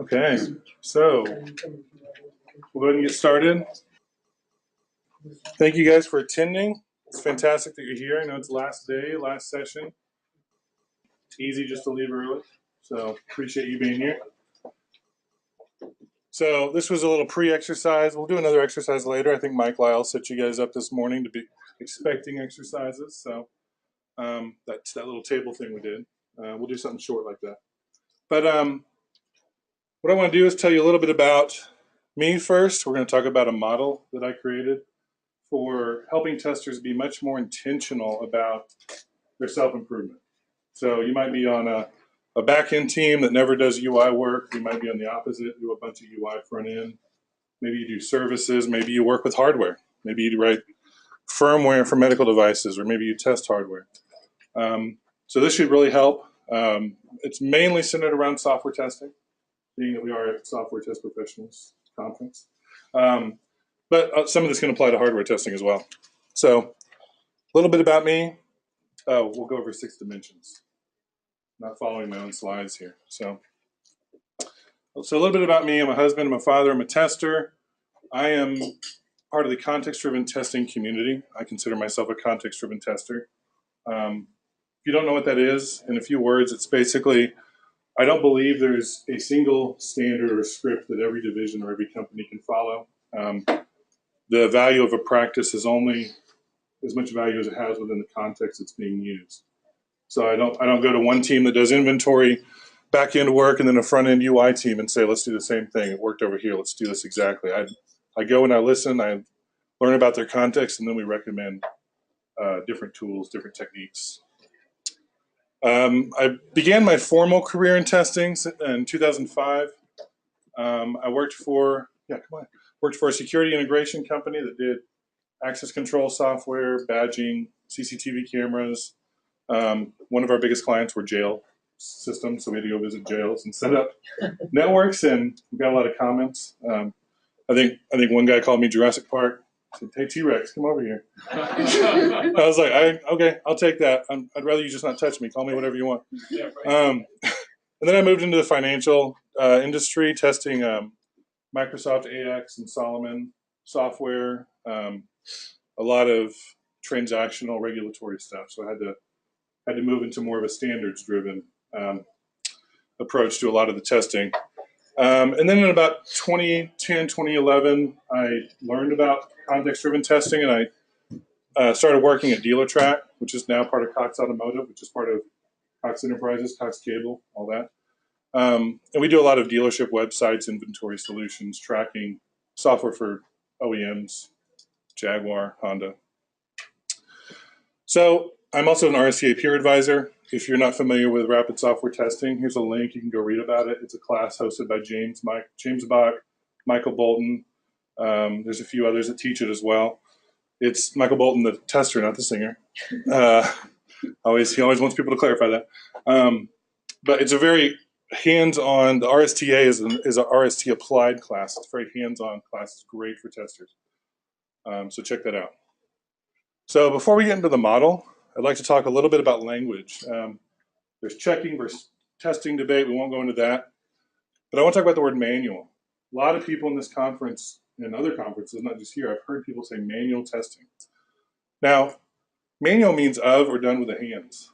Okay, so we'll go ahead and get started. Thank you guys for attending. It's fantastic that you're here. I know it's last day, last session. It's easy just to leave early, so appreciate you being here. So this was a little pre-exercise. We'll do another exercise later. I think Mike Lyle set you guys up this morning to be expecting exercises. So that's that little table thing we did. We'll do something short like that. But what I want to do is tell you a little bit about me first. We're going to talk about a model that I created for helping testers be much more intentional about their self-improvement. So you might be on a back-end team that never does UI work. You might be on the opposite, do a bunch of UI front-end. Maybe you do services. Maybe you work with hardware. Maybe you write firmware for medical devices, or maybe you test hardware. So this should really help. It's mainly centered around software testing, being that we are at Software Test Professionals Conference. But some of this can apply to hardware testing as well. So a little bit about me. We'll go over 6 dimensions. Not following my own slides here. So a little bit about me. I'm a husband, I'm a father, I'm a tester. I am part of the context-driven testing community. I consider myself a context-driven tester. If you don't know what that is, in a few words, it's basically, I don't believe there's a single standard or script that every division or every company can follow. The value of a practice is only as much value as it has within the context it's being used. So I don't go to one team that does inventory, back-end work, and then a front-end UI team and say, let's do the same thing. It worked over here. Let's do this exactly. I go and I listen. I learn about their context, and then we recommend different tools, different techniques. I began my formal career in testing in 2005. I worked for a security integration company that did access control software, badging, CCTV cameras. One of our biggest clients were jail systems, so we had to go visit jails and set up networks, and we got a lot of comments. I think one guy called me Jurassic Park. Said, "Hey, T-Rex, come over here." I was like, okay, I'll take that. I'd rather you just not touch me. Call me whatever you want. And then I moved into the financial industry, testing Microsoft AX and Solomon software, a lot of transactional regulatory stuff. So I had to move into more of a standards-driven approach to a lot of the testing. And then in about 2010, 2011, I learned about context-driven testing, and I started working at DealerTrack, which is now part of Cox Automotive, which is part of Cox Enterprises, Cox Cable, all that. And we do a lot of dealership websites, inventory solutions, tracking, software for OEMs, Jaguar, Honda. So I'm also an RSTA peer advisor. If you're not familiar with rapid software testing, here's a link. You can go read about it. It's a class hosted by James Bach, Michael Bolton. There's a few others that teach it as well. It's Michael Bolton, the tester, not the singer. He always wants people to clarify that. But it's a very hands-on. The RSTA is an RST applied class. It's a very hands-on class. It's great for testers. So check that out. So before we get into the model, I'd like to talk a little bit about language. There's checking versus testing debate. We won't go into that. But I want to talk about the word manual. A lot of people in this conference and other conferences, not just here, I've heard people say manual testing. Now, manual means of or done with the hands.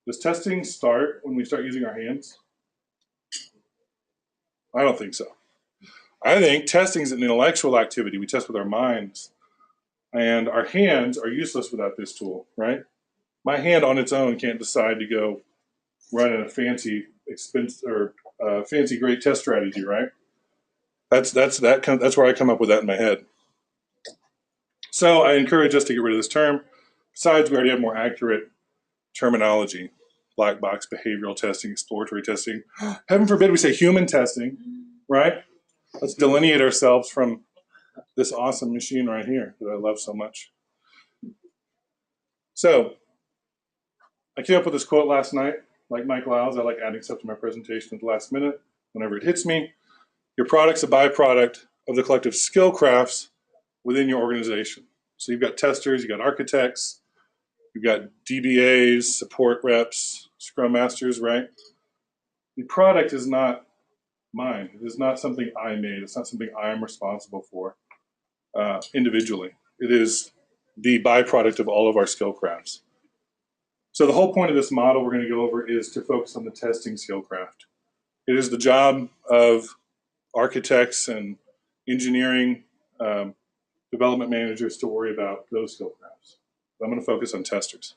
Does testing start when we start using our hands? I don't think so. I think testing is an intellectual activity. We test with our minds. And our hands are useless without this tool, right? My hand on its own can't decide to go run a fancy great test strategy, right? That's where I come up with that in my head. So I encourage us to get rid of this term. Besides, we already have more accurate terminology: black box, behavioral testing, exploratory testing. Heaven forbid we say human testing, right? Let's delineate ourselves from this awesome machine right here that I love so much. So I came up with this quote last night. Like Mike Lyles, I like adding stuff to my presentation at the last minute whenever it hits me. Your product's a byproduct of the collective skill crafts within your organization. So you've got testers, you've got architects, you've got DBAs, support reps, scrum masters, right? The product is not mine. It is not something I made. It's not something I am responsible for individually. It is the byproduct of all of our skill crafts. So the whole point of this model we're going to go over is to focus on the testing skill craft. It is the job of architects and engineering development managers to worry about those skill crafts. I'm going to focus on testers.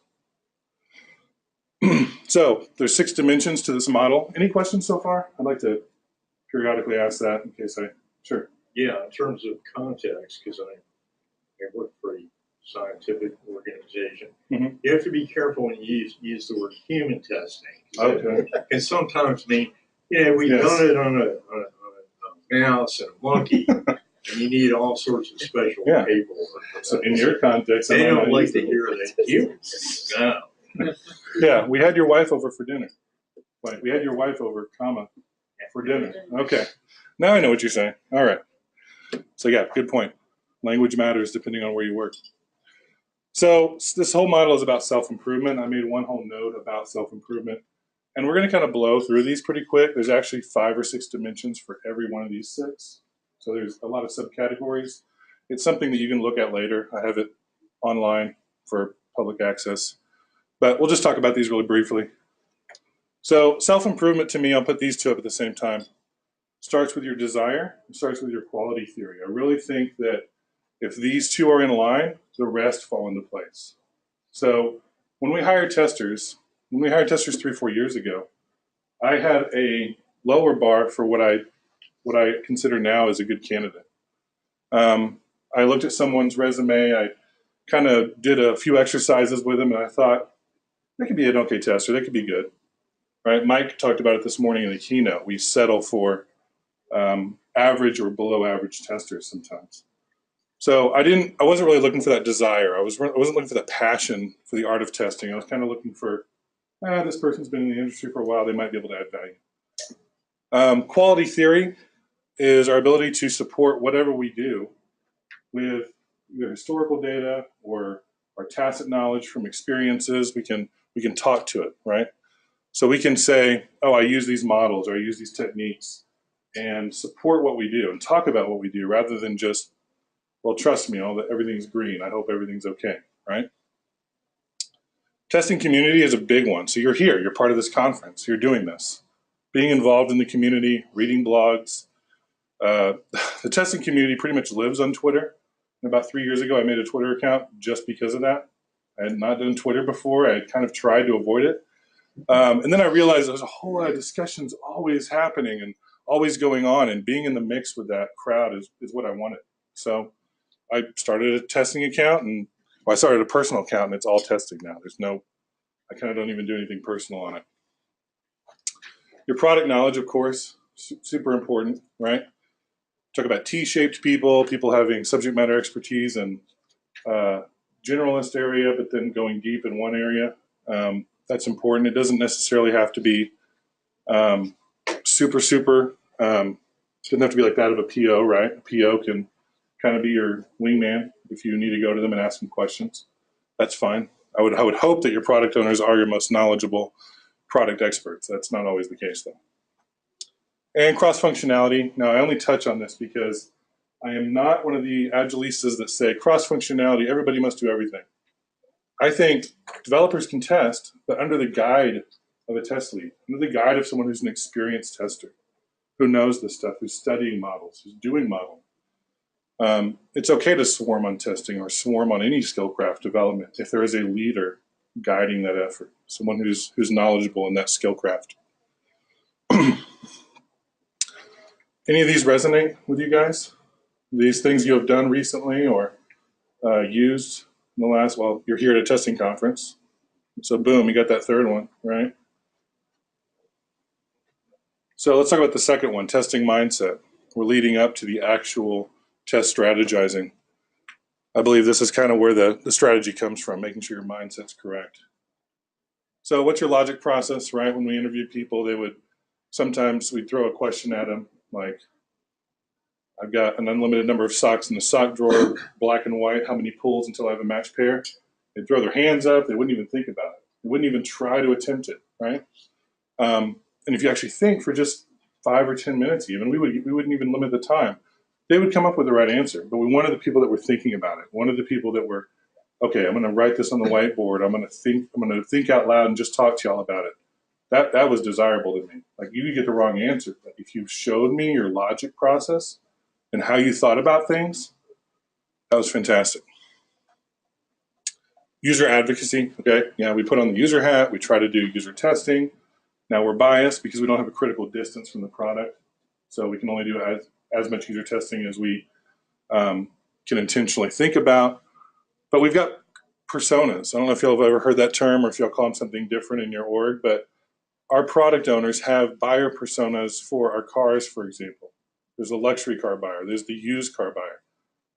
So there's 6 dimensions to this model. Any questions so far? I'd like to periodically ask that in case sure. Yeah, in terms of context, because I work for a scientific organization, you have to be careful when you use the word human testing. Okay. And sometimes mean, we've done it on a mouse and a monkey, and you need all sorts of special people. So in your context, they don't like to hear that humans. No. Yeah, we had your wife over for dinner. We had your wife over, for dinner. Okay. Now I know what you're saying. All right. So yeah, good point. Language matters depending on where you work. So this whole model is about self-improvement. I made one whole note about self-improvement. And we're going to kind of blow through these pretty quick. There's actually 5 or 6 dimensions for every one of these 6. So there's a lot of subcategories. It's something that you can look at later. I have it online for public access. But we'll just talk about these really briefly. So self-improvement, to me, I'll put these 2 up at the same time. Starts with your desire, starts with your quality theory. I really think that if these 2 are in line, the rest fall into place. So when we hired testers 3-4 years ago, I had a lower bar for what I consider now as a good candidate. I looked at someone's resume, I kind of did a few exercises with them, and I thought, they could be an okay tester, they could be good. Right? Mike talked about it this morning in the keynote. We settle for average or below average testers sometimes. So I wasn't really looking for that desire. I wasn't looking for that passion for the art of testing. I was kind of looking for, this person's been in the industry for a while, they might be able to add value. Quality theory is our ability to support whatever we do with either historical data or our tacit knowledge from experiences. We can talk to it, right? So we can say, oh, I use these models or I use these techniques and support what we do and talk about what we do rather than just, well, trust me, everything's green. I hope everything's okay, right? Testing community is a big one. So you're here, you're part of this conference, you're doing this. Being involved in the community, reading blogs. The testing community pretty much lives on Twitter. And about 3 years ago, I made a Twitter account just because of that. I had not done Twitter before. I had kind of tried to avoid it. And then I realized there's a whole lot of discussions always happening and always going on, and being in the mix with that crowd is what I wanted. So I started a testing account, and I started a personal account, and it's all testing now. I kind of don't even do anything personal on it. Your product knowledge, of course, super important, right? Talk about T-shaped people having subject matter expertise in generalist area, but then going deep in one area. That's important. It doesn't necessarily have to be super, doesn't have to be like that of a PO, right? A PO can kind of be your wingman if you need to go to them and ask them questions. That's fine. I would hope that your product owners are your most knowledgeable product experts. That's not always the case, though. And cross-functionality. Now, I only touch on this because I am not one of the agilistas that say cross-functionality, everybody must do everything. I think developers can test, but under the guide of a test lead, under the guide of someone who's an experienced tester, who knows this stuff, who's studying models, who's doing modeling. It's okay to swarm on testing or swarm on any skillcraft development if there is a leader guiding that effort, someone who's knowledgeable in that skillcraft. Any of these resonate with you guys? These things you have done recently or used in the last, well, you're here at a testing conference. So boom, you got that third one, right? So let's talk about the second one, testing mindset. We're leading up to the actual test strategizing. I believe this is kind of where the strategy comes from, making sure your mindset's correct. So what's your logic process, right? When we interview people, sometimes we'd throw a question at them like, I've got an unlimited number of socks in the sock drawer, black and white, how many pulls until I have a match pair? They'd throw their hands up, they wouldn't even think about it. They wouldn't even try to attempt it, right? And if you actually think for just 5 or 10 minutes even. We wouldn't even limit the time. They would come up with the right answer, but we wanted the people that were thinking about it. Wanted the people that were, okay, I'm going to write this on the whiteboard. I'm going to think out loud and just talk to y'all about it. That was desirable to me. Like, you could get the wrong answer, but if you showed me your logic process and how you thought about things, that was fantastic. User advocacy, okay? Yeah, we put on the user hat. We try to do user testing. Now we're biased because we don't have a critical distance from the product. So we can only do as much user testing as we can intentionally think about. But we've got personas. I don't know if y'all have ever heard that term or if y'all call them something different in your org, but our product owners have buyer personas for our cars, for example. There's a luxury car buyer. There's the used car buyer.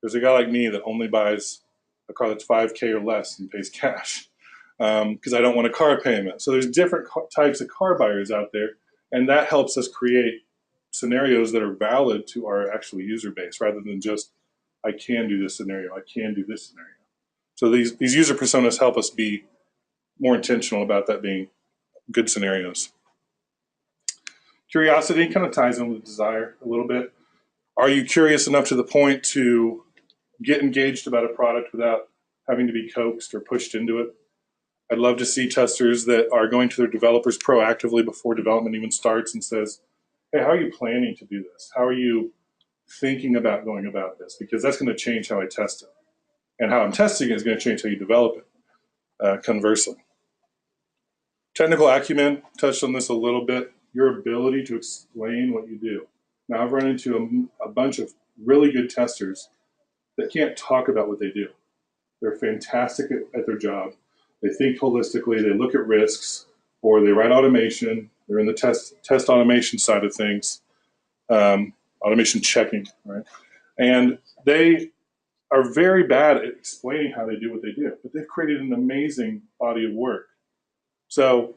There's a guy like me that only buys a car that's $5K or less and pays cash because I don't want a car payment. So there's different types of car buyers out there, and that helps us create scenarios that are valid to our actual user base rather than just, I can do this scenario, I can do this scenario. So these user personas help us be more intentional about that being good scenarios. Curiosity kind of ties in with desire a little bit. Are you curious enough to the point to get engaged about a product without having to be coaxed or pushed into it? I'd love to see testers that are going to their developers proactively before development even starts and says, hey, how are you planning to do this? How are you thinking about going about this? Because that's going to change how I test it. And how I'm testing it is going to change how you develop it, conversely. Technical acumen, touched on this a little bit, your ability to explain what you do. Now, I've run into a bunch of really good testers that can't talk about what they do. They're fantastic at their job. They think holistically, they look at risks, or they write automation. They're in the test automation side of things, automation checking, right? And they are very bad at explaining how they do what they do, but they've created an amazing body of work. So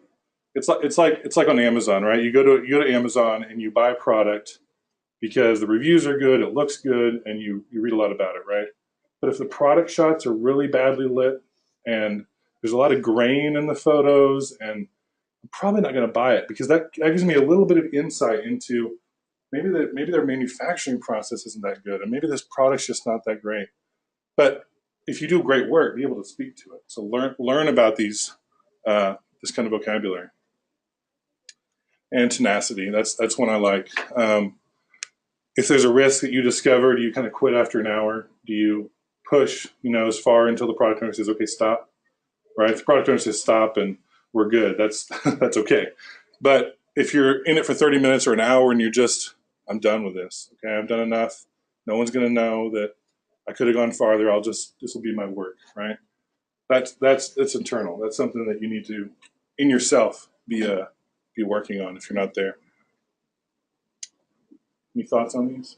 it's like on Amazon, right? You go to Amazon and you buy a product because the reviews are good, it looks good, and you read a lot about it, right? But if the product shots are really badly lit and there's a lot of grain in the photos, and I'm probably not going to buy it because that gives me a little bit of insight into maybe their manufacturing process isn't that good, and maybe this product's just not that great. But if you do great work, be able to speak to it. So learn about these this kind of vocabulary. And tenacity, that's one I like. If there's a risk that you discover, do you kind of quit after an hour? Do you push, as far until the product owner says, okay, stop, right? If the product owner says stop and we're good, that's that's okay. But if you're in it for 30 minutes or an hour and you're just, I'm done with this, okay, I've done enough. No one's going to know that I could have gone farther. This will be my work, right? That's internal. That's something that you need to, in yourself, be working on if you're not there. Any thoughts on these?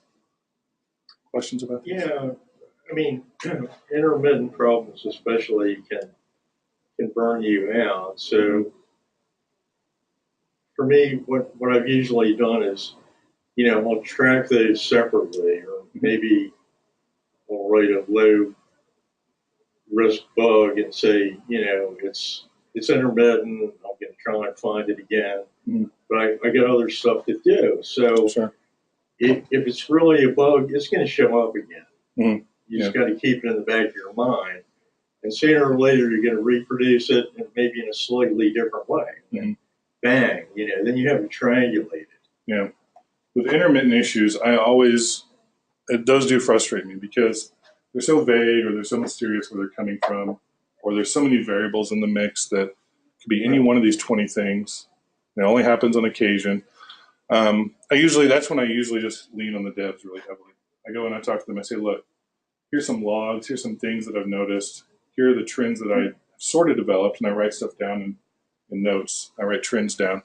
Questions about these? Yeah, I mean, intermittent problems especially can burn you out. So for me, what I've usually done is, I'll track those separately, or maybe I'll write a low risk bug and say, it's intermittent. I'm going to try and find it again, but I got other stuff to do. So Sure. if it's really a bug, it's going to show up again. You just Yeah. got to keep it in the back of your mind. And sooner or later, you're going to reproduce it, and maybe in a slightly different way. Mhm. Bang, then you have to triangulate it. Yeah. With intermittent issues, those do frustrate me because they're so vague or they're so mysterious where they're coming from, or there's so many variables in the mix that could be any one of these 20 things. It only happens on occasion. That's when I usually just lean on the devs really heavily. I go and I talk to them. I say, look, here's some logs. Here's some things that I've noticed. Here are the trends that I sort of developed, and I write stuff down in notes. I write trends down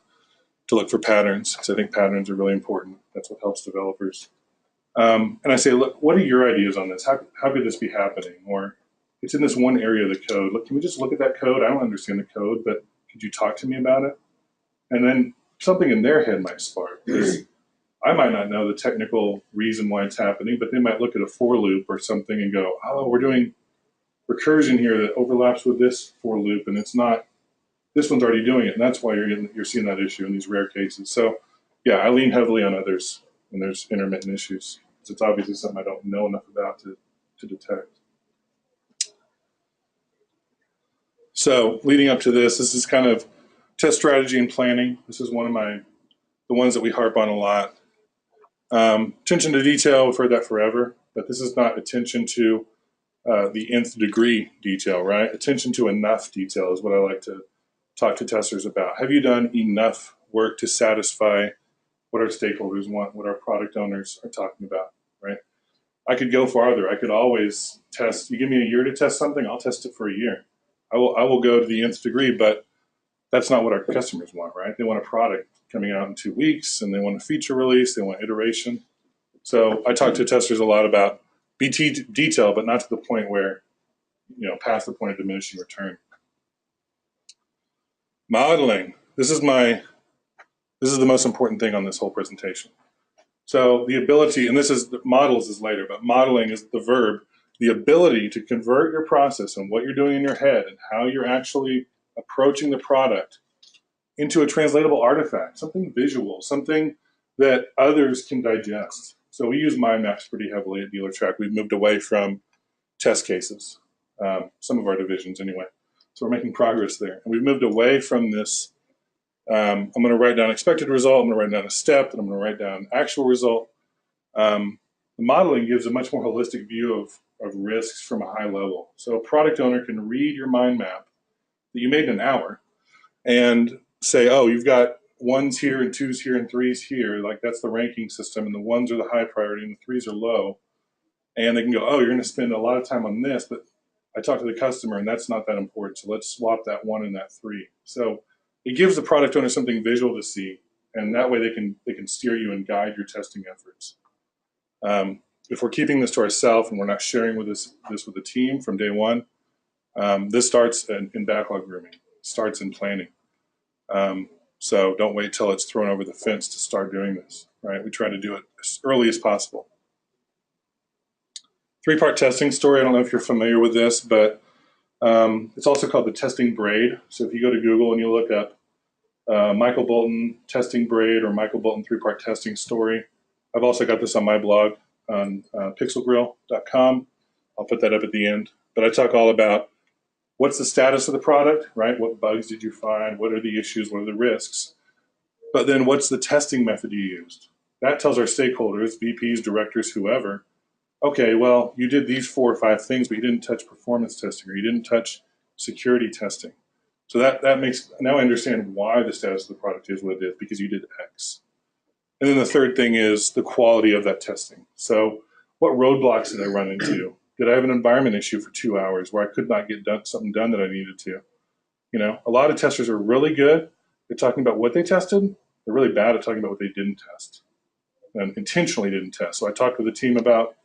to look for patterns because I think patterns are really important. That's what helps developers. And I say, look, what are your ideas on this? How could this be happening? Or it's in this one area of the code. Look, can we just look at that code? I don't understand the code, but could you talk to me about it? And then something in their head might spark. I might not know the technical reason why it's happening, but they might look at a for loop or something and go, oh, we're doing recursion here that overlaps with this for loop, and it's not, this one's already doing it, and that's why you're seeing that issue in these rare cases. So yeah, I lean heavily on others when there's intermittent issues. It's obviously something I don't know enough about to detect. So leading up to this is kind of test strategy and planning. This is one of the ones that we harp on a lot. Attention to detail, we've heard that forever, but this is not attention to the nth degree detail, right? Attention to enough detail is what I like to talk to testers about. Have you done enough work to satisfy what our stakeholders want, what our product owners are talking about, right? I could go farther. I could always test. You give me a year to test something, I'll test it for a year. I will go to the nth degree, but that's not what our customers want, right? They want a product coming out in 2 weeks, and they want a feature release, they want iteration. So I talk to testers a lot about BT detail, but not to the point where, past the point of diminishing return. Modeling. This is the most important thing on this whole presentation. So the ability, and models is later, but modeling is the verb, the ability to convert your process and what you're doing in your head and how you're actually approaching the product into a translatable artifact, something visual, something that others can digest. So we use mind maps pretty heavily at DealerTrack. We've moved away from test cases, some of our divisions anyway. So we're making progress there. And we've moved away from this. I'm going to write down expected result. I'm going to write down a step, and I'm going to write down actual result. The modeling gives a much more holistic view of risks from a high level. So a product owner can read your mind map that you made in an hour and say, oh, you've got ones here and twos here and threes here. Like that's the ranking system, and the ones are the high priority and the threes are low. And they can go, oh, you're going to spend a lot of time on this, but I talked to the customer and that's not that important. So let's swap that one and that three. So it gives the product owner something visual to see, and that way they can steer you and guide your testing efforts. If we're keeping this to ourselves and we're not sharing this with the team from day one, this starts in backlog grooming, starts in planning. So don't wait till it's thrown over the fence to start doing this, right? We try to do it as early as possible. 3-part testing story. I don't know if you're familiar with this, but it's also called the testing braid. So if you go to Google and you look up Michael Bolton testing braid or Michael Bolton 3-part testing story, I've also got this on my blog on pixelgrill.com. I'll put that up at the end. But I talk all about what's the status of the product, right? What bugs did you find? What are the issues? What are the risks? But then what's the testing method you used? That tells our stakeholders, VPs, directors, whoever, okay, well, you did these 4 or 5 things, but you didn't touch performance testing or you didn't touch security testing. So that makes, now I understand why the status of the product is what it is, because you did X. And then the third thing is the quality of that testing. So what roadblocks did I run into? Did I have an environment issue for 2 hours where I could not get something done that I needed to? A lot of testers are really good at talking about what they tested. They're really bad at talking about what they didn't test and intentionally didn't test. So I talked with the team about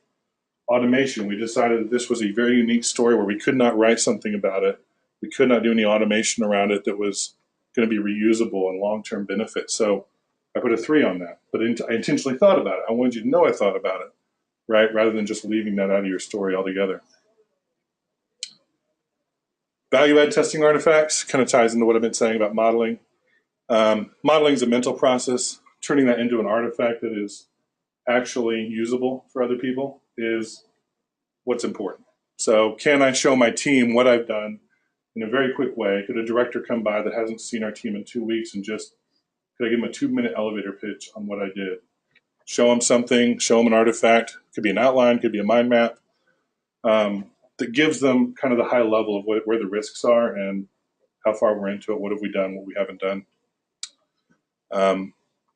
automation. We decided that this was a very unique story where we could not write something about it. We could not do any automation around it that was going to be reusable and long-term benefit. So I put a 3 on that, but I intentionally thought about it. I wanted you to know I thought about it, right? Rather than just leaving that out of your story altogether. Value-add testing artifacts kind of ties into what I've been saying about modeling. Modeling is a mental process. Turning that into an artifact that is actually usable for other people is what's important. So can I show my team what I've done in a very quick way? Could a director come by that hasn't seen our team in 2 weeks and could I give them a 2-minute elevator pitch on what I did? Show them something, show them an artifact. Could be an outline, could be a mind map that gives them kind of the high level of where the risks are and how far we're into it, what have we done, what we haven't done.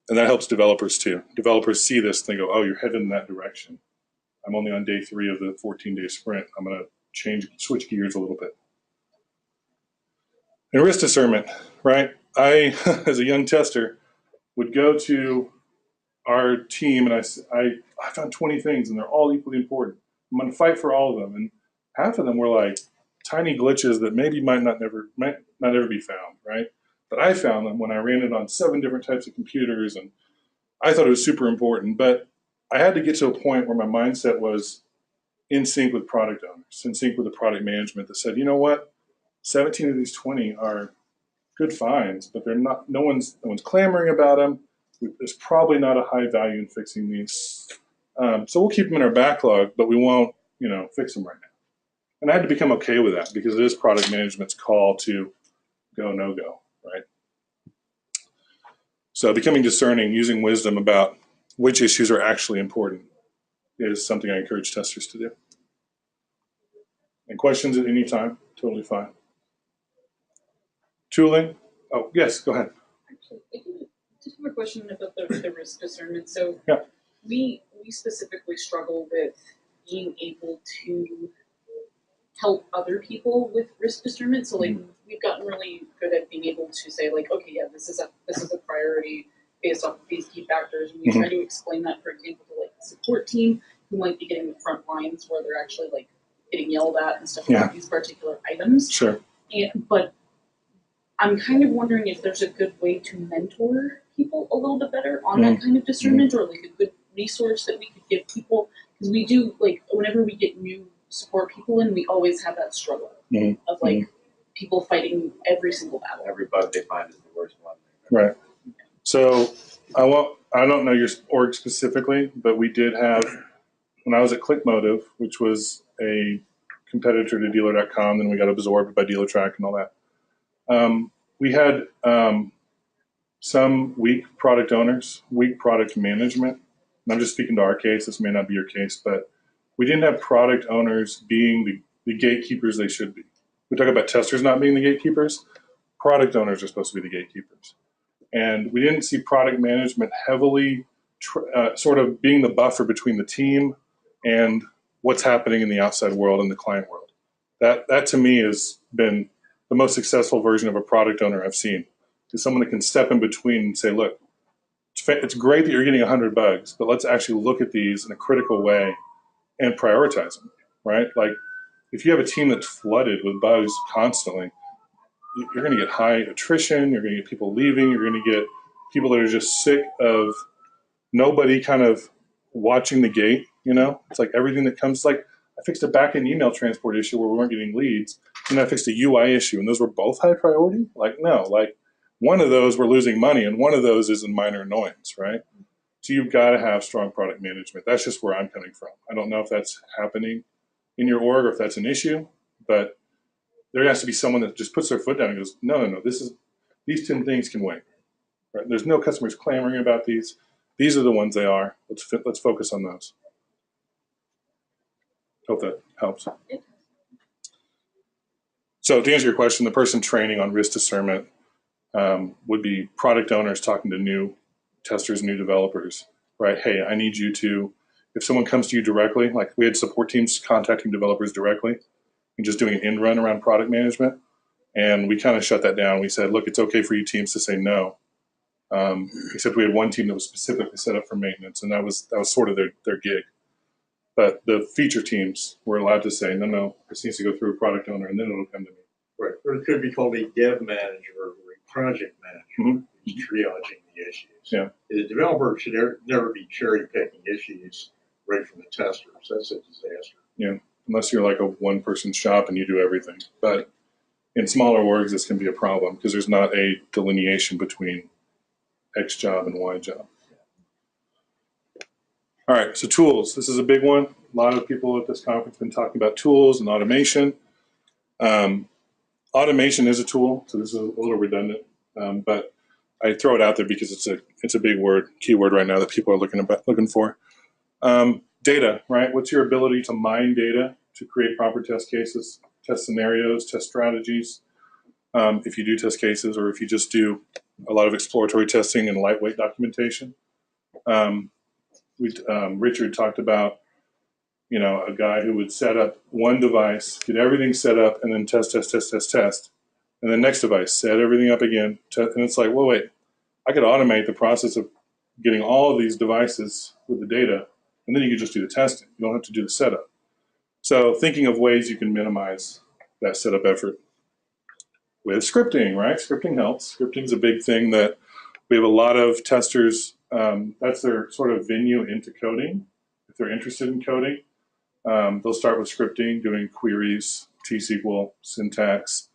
And that helps developers too. Developers see this and they go, oh, you're headed in that direction. I'm only on day 3 of the 14-day sprint. I'm going to switch gears a little bit. And risk discernment, right? I, as a young tester, would go to our team and I found 20 things and they're all equally important. I'm going to fight for all of them. And half of them were like tiny glitches that maybe might not ever be found, right? But I found them when I ran it on 7 different types of computers, and I thought it was super important. But I had to get to a point where my mindset was in sync with product owners, in sync with the product management that said, you know what, 17 of these 20 are good finds, but they're not. No one's clamoring about them. There's probably not a high value in fixing these. So we'll keep them in our backlog, but we won't, fix them right now. And I had to become okay with that because it is product management's call to go, no go, right? So becoming discerning, using wisdom about which issues are actually important is something I encourage testers to do. And questions at any time, totally fine. Tooling? Oh, yes, go ahead. Actually, I do just have a question about the risk discernment. So yeah. we specifically struggle with being able to help other people with risk discernment. So like we've gotten really good at being able to say like, okay, yeah, this is a priority based off of these key factors. And we try to explain that, for example, to like the support team who might be getting the front lines where they're actually like getting yelled at and stuff about these particular items. Sure. But I'm kind of wondering if there's a good way to mentor people a little bit better on that kind of discernment, or like a good resource that we could give people, because we do, like, whenever we get new support people in, we always have that struggle of like people fighting every single battle. Every bug they find is the worst one. Right. So I don't know your org specifically, but we did have, when I was at ClickMotive, which was a competitor to dealer.com, then we got absorbed by DealerTrack and all that. We had some weak product owners, weak product management. And I'm just speaking to our case. This may not be your case, but we didn't have product owners being the gatekeepers they should be. We talk about testers not being the gatekeepers. Product owners are supposed to be the gatekeepers. And we didn't see product management heavily sort of being the buffer between the team and what's happening in the outside world and the client world. That to me has been the most successful version of a product owner I've seen, is someone that can step in between and say, look, it's great that you're getting 100 bugs, but let's actually look at these in a critical way and prioritize them, right? Like if you have a team that's flooded with bugs constantly, you're going to get high attrition, you're going to get people leaving, you're going to get people that are just sick of nobody kind of watching the gate, It's like everything that comes, like I fixed a back-end email transport issue where we weren't getting leads, and I fixed a UI issue, and those were both high priority? Like, no, like one of those we're losing money, and one of those is a minor annoyance, right? So you've got to have strong product management. That's just where I'm coming from. I don't know if that's happening in your org or if that's an issue, but there has to be someone that just puts their foot down and goes, no, these 10 things can wait. Right? There's no customers clamoring about these. These are the ones they are. Let's focus on those. Hope that helps. So to answer your question, the person training on risk discernment would be product owners talking to new testers, new developers, right? Hey, I need you to, if someone comes to you directly, like we had support teams contacting developers directly and just doing an end run around product management. And we kind of shut that down. We said, look, it's okay for you teams to say no. Except we had one team that was specifically set up for maintenance, and that was sort of their gig. But the feature teams were allowed to say, no, this needs to go through a product owner, and then it'll come to me. Right. Or it could be called a dev manager or a project manager, triaging the issues. Yeah. The developer should never be cherry picking issues right from the testers. That's a disaster. Yeah, unless you're like a one-person shop and you do everything. But in smaller orgs, this can be a problem because there's not a delineation between X job and Y job. All right, so tools. This is a big one. A lot of people at this conference have been talking about tools and automation. Automation is a tool, so this is a little redundant, but I throw it out there because it's a big word, keyword right now that people are looking for. Data, right? What's your ability to mine data to create proper test cases, test scenarios, test strategies? If you do test cases, or if you just do a lot of exploratory testing and lightweight documentation. Richard talked about, a guy who would set up one device, get everything set up, and then test. And then next device, set everything up again. And it's like, well, wait, I could automate the process of getting all of these devices with the data, and then you could just do the testing. You don't have to do the setup. So thinking of ways you can minimize that setup effort with scripting, right? Scripting helps. Scripting is a big thing that we have a lot of testers, that's their sort of venue into coding. If they're interested in coding, they'll start with scripting, doing queries, T-SQL, syntax.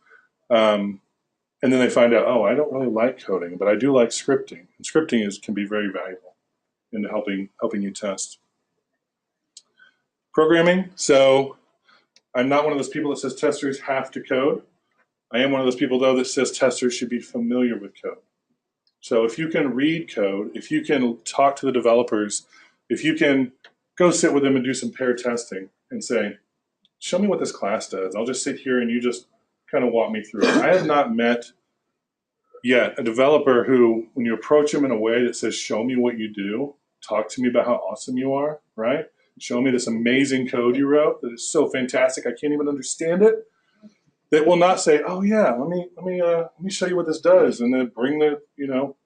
And then they find out, oh, I don't really like coding, but I do like scripting. And scripting can be very valuable in helping you test. Programming. So I'm not one of those people that says testers have to code. I am one of those people, though, that says testers should be familiar with code. So if you can read code, if you can talk to the developers, if you can go sit with them and do some pair testing and say, show me what this class does. I'll just sit here and you just kind of walk me through it. I have not met yet a developer who, when you approach them in a way that says, show me what you do, talk to me about how awesome you are, right? Show me this amazing code you wrote that is so fantastic I can't even understand it. That will not say, "Oh yeah, let me show you what this does," and then bring the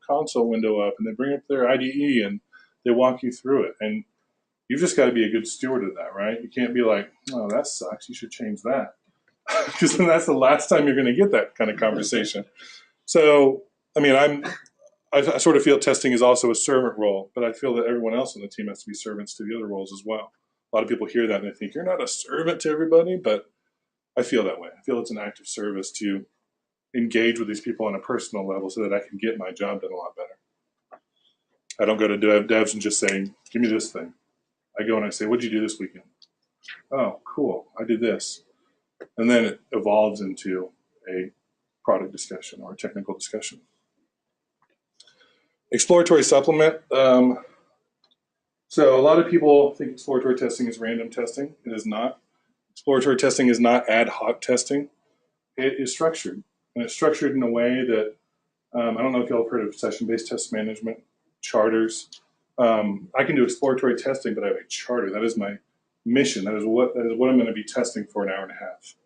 console window up, and they bring up their IDE, and they walk you through it. And you've just got to be a good steward of that, right? You can't be like, "Oh, that sucks. You should change that," because then that's the last time you're going to get that kind of conversation. So, I mean, I sort of feel testing is also a servant role, but I feel that everyone else on the team has to be servants to the other roles as well. A lot of people hear that and they think you're not a servant to everybody, but I feel that way. I feel it's an act of service to engage with these people on a personal level so that I can get my job done a lot better. I don't go to devs and just say, give me this thing. I go and I say, what'd you do this weekend? Oh, cool. I did this. And then it evolves into a product discussion or a technical discussion. Exploratory supplement. So a lot of people think exploratory testing is random testing. It is not. Exploratory testing is not ad hoc testing. It is structured. And it's structured in a way that, I don't know if y'all have heard of session-based test management, charters. I can do exploratory testing, but I have a charter. That is my mission. That is what I'm going to be testing for an hour and a half.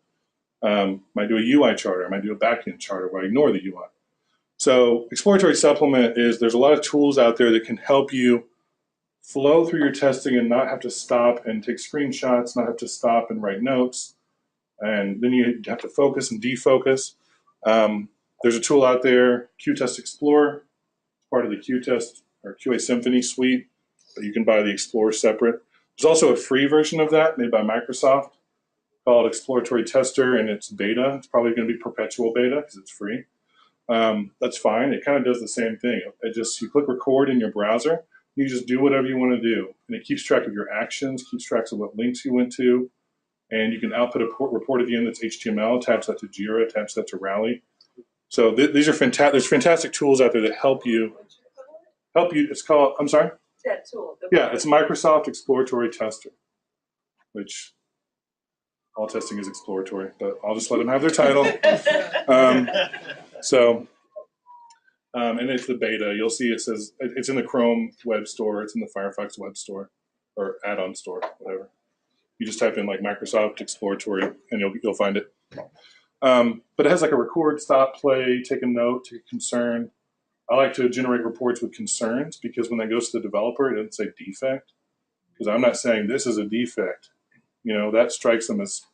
Might do a UI charter. I might do a backend charter where I ignore the UI. So exploratory supplement is there's a lot of tools out there that can help you flow through your testing and not have to stop and take screenshots, not have to stop and write notes. And then you have to focus and defocus. There's a tool out there, QTest Explorer, part of the QTest or QA Symphony suite, but you can buy the Explorer separate. There's also a free version of that made by Microsoft called Exploratory Tester, and it's beta. It's probably going to be perpetual beta because it's free. That's fine. It kind of does the same thing. You click record in your browser, you just do whatever you want to do, and it keeps track of your actions, keeps track of what links you went to, and you can output a report at the end that's HTML, attach that to Jira, attach that to Rally. So these are fantastic. There's fantastic tools out there that help you. It's called. I'm sorry. That tool. Yeah, it's Microsoft Exploratory Tester, which all testing is exploratory, but I'll just let them have their title. And it's the beta. You'll see it says it's in the Chrome web store. It's in the Firefox web store or add-on store, whatever. You just type in like Microsoft Exploratory and you'll find it. But it has like a record, stop, play, take a note, take a concern. I like to generate reports with concerns because when that goes to the developer, it doesn't say defect. Because I'm not saying this is a defect. That strikes them as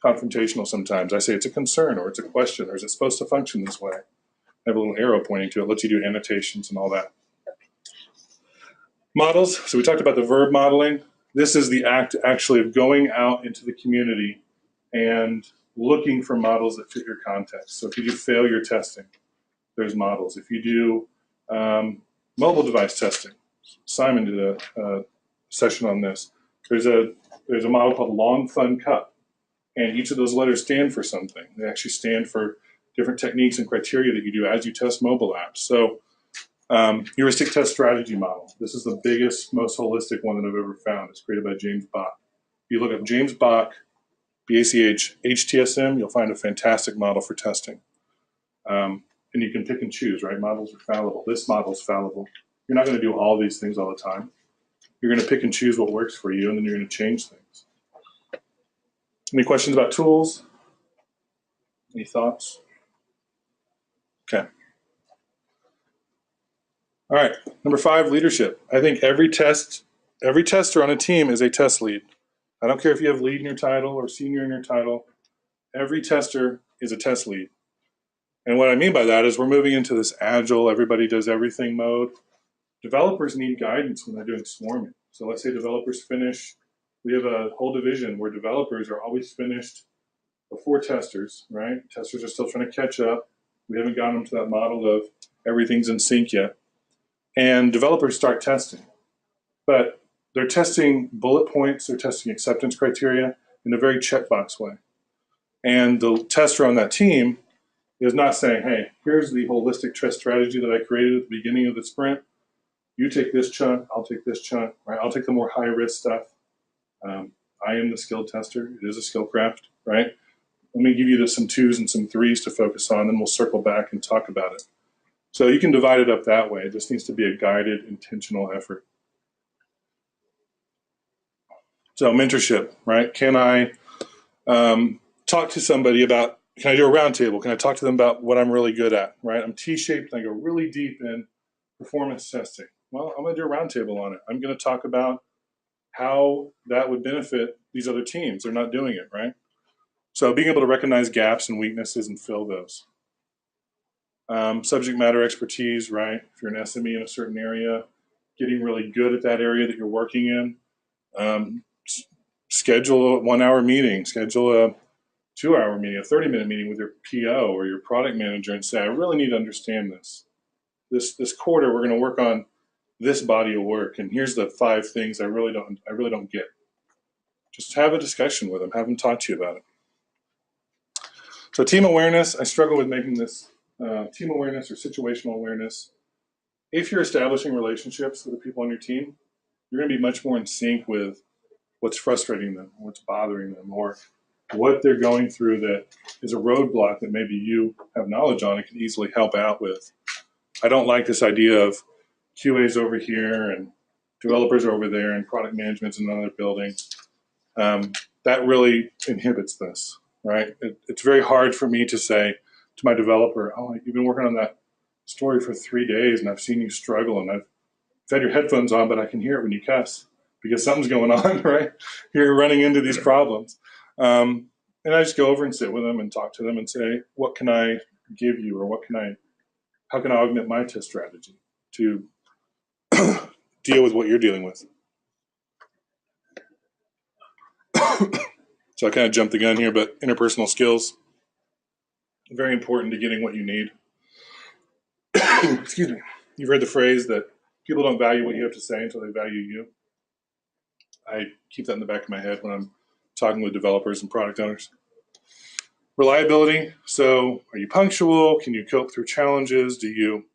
confrontational sometimes. I say it's a concern or it's a question or is it supposed to function this way? I have a little arrow pointing to it, lets you do annotations and all that. Models. So we talked about the verb modeling. This is the act actually of going out into the community and looking for models that fit your context. So if you do failure testing, there's models. If you do mobile device testing, Simon did a session on this. There's a model called Long Fun Cup, and each of those letters stand for something. They actually stand for different techniques and criteria that you do as you test mobile apps. So heuristic test strategy model. This is the biggest, most holistic one that I've ever found. It's created by James Bach. If you look up James Bach, BACH, HTSM, you'll find a fantastic model for testing. And you can pick and choose, right? Models are fallible. This model's fallible. You're not going to do all these things all the time. You're going to pick and choose what works for you, and then you're going to change things. Any questions about tools? Any thoughts? Okay. All right. Number 5, leadership. I think every tester on a team is a test lead. I don't care if you have lead in your title or senior in your title. Every tester is a test lead. And what I mean by that is we're moving into this agile, everybody does everything mode. Developers need guidance when they're doing swarming. So let's say developers finish. We have a whole division where developers are always finished before testers, right? Testers are still trying to catch up. We haven't gotten them to that model of everything's in sync yet. And developers start testing. But they're testing bullet points, they're testing acceptance criteria in a very checkbox way. And the tester on that team is not saying, hey, here's the holistic test strategy that I created at the beginning of the sprint. You take this chunk, I'll take this chunk, right? I'll take the more high-risk stuff. I am the skilled tester. It is a skill craft, right? Let me give you some 2s and some 3s to focus on, and we'll circle back and talk about it. So you can divide it up that way. It just needs to be a guided, intentional effort. So mentorship, right? Can I talk to somebody about, can I do a roundtable? Can I talk to them about what I'm really good at, right? I'm T-shaped and I go really deep in performance testing. Well, I'm going to do a roundtable on it. I'm going to talk about how that would benefit these other teams. They're not doing it, right? So being able to recognize gaps and weaknesses and fill those. Subject matter expertise, right? If you're an SME in a certain area, getting really good at that area that you're working in. Schedule a 1-hour meeting, schedule a 2-hour meeting, a 30-minute meeting with your PO or your product manager and say, I really need to understand this. This quarter, we're going to work on this body of work, and here's the 5 things I really don't get. Just have a discussion with them, have them talk to you about it. So team awareness, I struggle with making this team awareness or situational awareness. If you're establishing relationships with the people on your team, you're going to be much more in sync with what's frustrating them, what's bothering them, or what they're going through that is a roadblock that maybe you have knowledge on and can easily help out with. I don't like this idea of QA's over here and developers over there and product management's in another building. That really inhibits this, right? It's very hard for me to say to my developer, oh, you've been working on that story for 3 days and I've seen you struggle and I've had your headphones on, but I can hear it when you cuss because something's going on, right? You're running into these problems. And I just go over and sit with them and talk to them and say, what can I give you, or how can I augment my test strategy to deal with what you're dealing with? So I kind of jumped the gun here, but interpersonal skills, very important to getting what you need. Excuse me. You've heard the phrase that people don't value what you have to say until they value you. I keep that in the back of my head when I'm talking with developers and product owners. Reliability. So are you punctual? Can you cope through challenges? Do you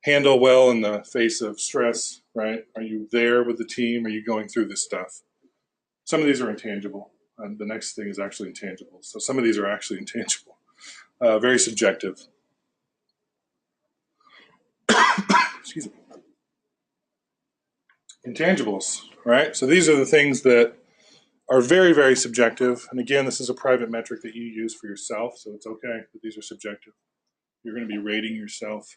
handle well in the face of stress, right? Are you there with the team? Are you going through this stuff? Some of these are intangible. And the next thing is actually intangible. So some of these are actually intangible. Very subjective. Excuse me. Intangibles, right? So these are the things that are very, very subjective. And again, this is a private metric that you use for yourself, so it's okay that these are subjective. You're going to be rating yourself.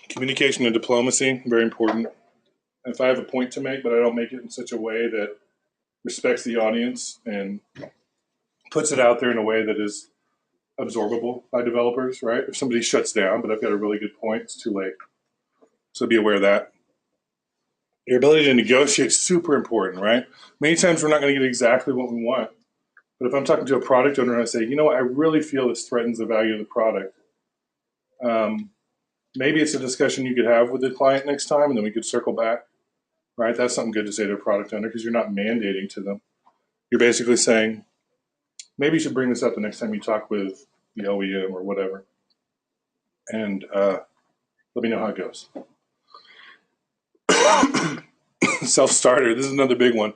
Communication and diplomacy, very important. If I have a point to make, but I don't make it in such a way that respects the audience and puts it out there in a way that is absorbable by developers, right? If somebody shuts down, but I've got a really good point, it's too late. So be aware of that. Your ability to negotiate is super important, right? Many times we're not going to get exactly what we want. But if I'm talking to a product owner and I say, you know what, I really feel this threatens the value of the product. Maybe it's a discussion you could have with the client next time, and then we could circle back, right? That's something good to say to a product owner because you're not mandating to them. You're basically saying, maybe you should bring this up the next time you talk with the OEM or whatever. And let me know how it goes. Self-starter, this is another big one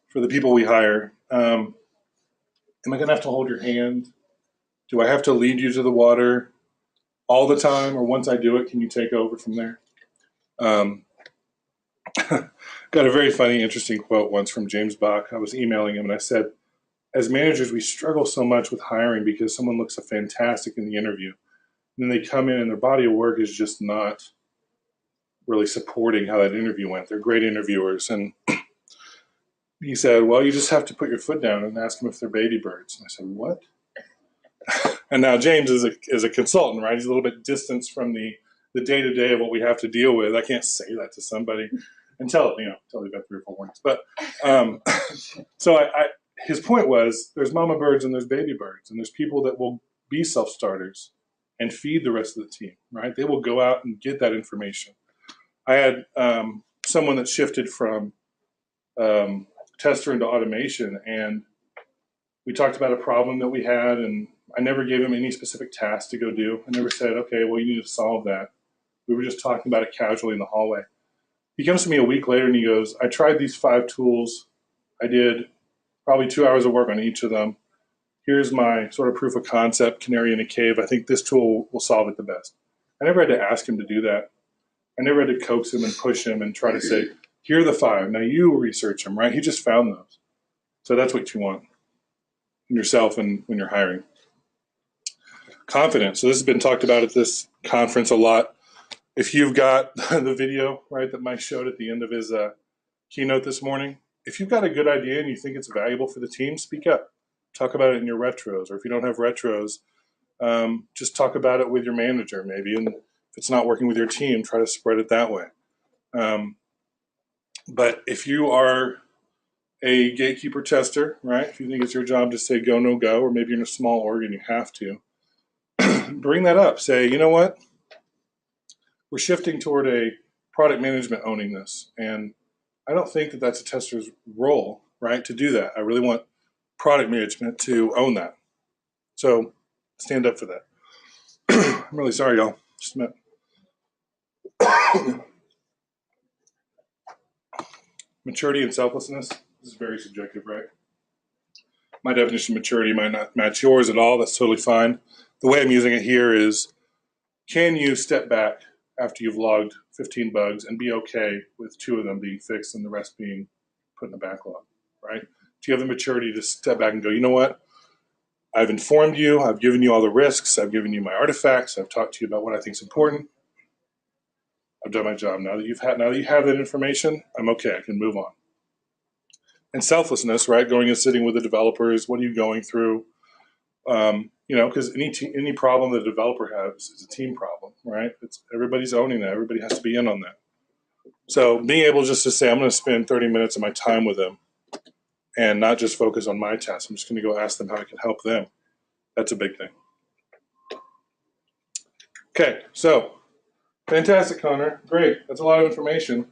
for the people we hire. Am I going to have to hold your hand? Do I have to lead you to the water all the time? Or once I do it, can you take over from there? Got a very funny, interesting quote once from James Bach. I was emailing him and I said, as managers, we struggle so much with hiring because someone looks fantastic in the interview. And then they come in and their body of work is just not really supporting how that interview went. They're great interviewers. And he said, well, you just have to put your foot down and ask them if they're baby birds. And I said, what? And now James is a consultant, right? He's a little bit distanced from the day-to-day of what we have to deal with. I can't say that to somebody until they've got 3 or 4 warnings. But so his point was there's mama birds and there's baby birds, and there's people that will be self-starters and feed the rest of the team, right? They will go out and get that information. I had someone that shifted from tester into automation, and we talked about a problem that we had, and I never gave him any specific task to go do. I never said, okay, well, you need to solve that. We were just talking about it casually in the hallway. He comes to me a week later and he goes, I tried these 5 tools. I did probably 2 hours of work on each of them. Here's my sort of proof of concept, canary in a cave. I think this tool will solve it the best. I never had to ask him to do that. I never had to coax him and push him and try to say, here are the 5. Now you research them, right? He just found those. So that's what you want in yourself and when you're hiring. Confidence. So this has been talked about at this conference a lot. If you've got the video, right, that Mike showed at the end of his keynote this morning, if you've got a good idea and you think it's valuable for the team, speak up. Talk about it in your retros, or if you don't have retros, just talk about it with your manager maybe. And if it's not working with your team, try to spread it that way. But if you are a gatekeeper tester, right, if you think it's your job to say go, no go, or maybe you're in a small org and you have to, bring that up. Say, you know what? We're shifting toward a product management owning this. And I don't think that that's a tester's role, right, to do that. I really want product management to own that. So stand up for that. I'm really sorry, y'all. Just a minute. Maturity and selflessness. This is very subjective, right? My definition of maturity might not match yours at all. That's totally fine. The way I'm using it here is, can you step back after you've logged 15 bugs and be okay with 2 of them being fixed and the rest being put in the backlog, right? Do you have the maturity to step back and go, you know what? I've informed you. I've given you all the risks. I've given you my artifacts. I've talked to you about what I think is important. I've done my job. Now that you have that information, I'm okay. I can move on. And selflessness, right? Going and sitting with the developers. What are you going through? Because any problem that a developer has is a team problem, right? Everybody's owning that. Everybody has to be in on that. So being able just to say, I'm going to spend 30 minutes of my time with them and not just focus on my tasks. I'm just going to go ask them how I can help them. That's a big thing. Okay, so fantastic, Connor. Great. That's a lot of information.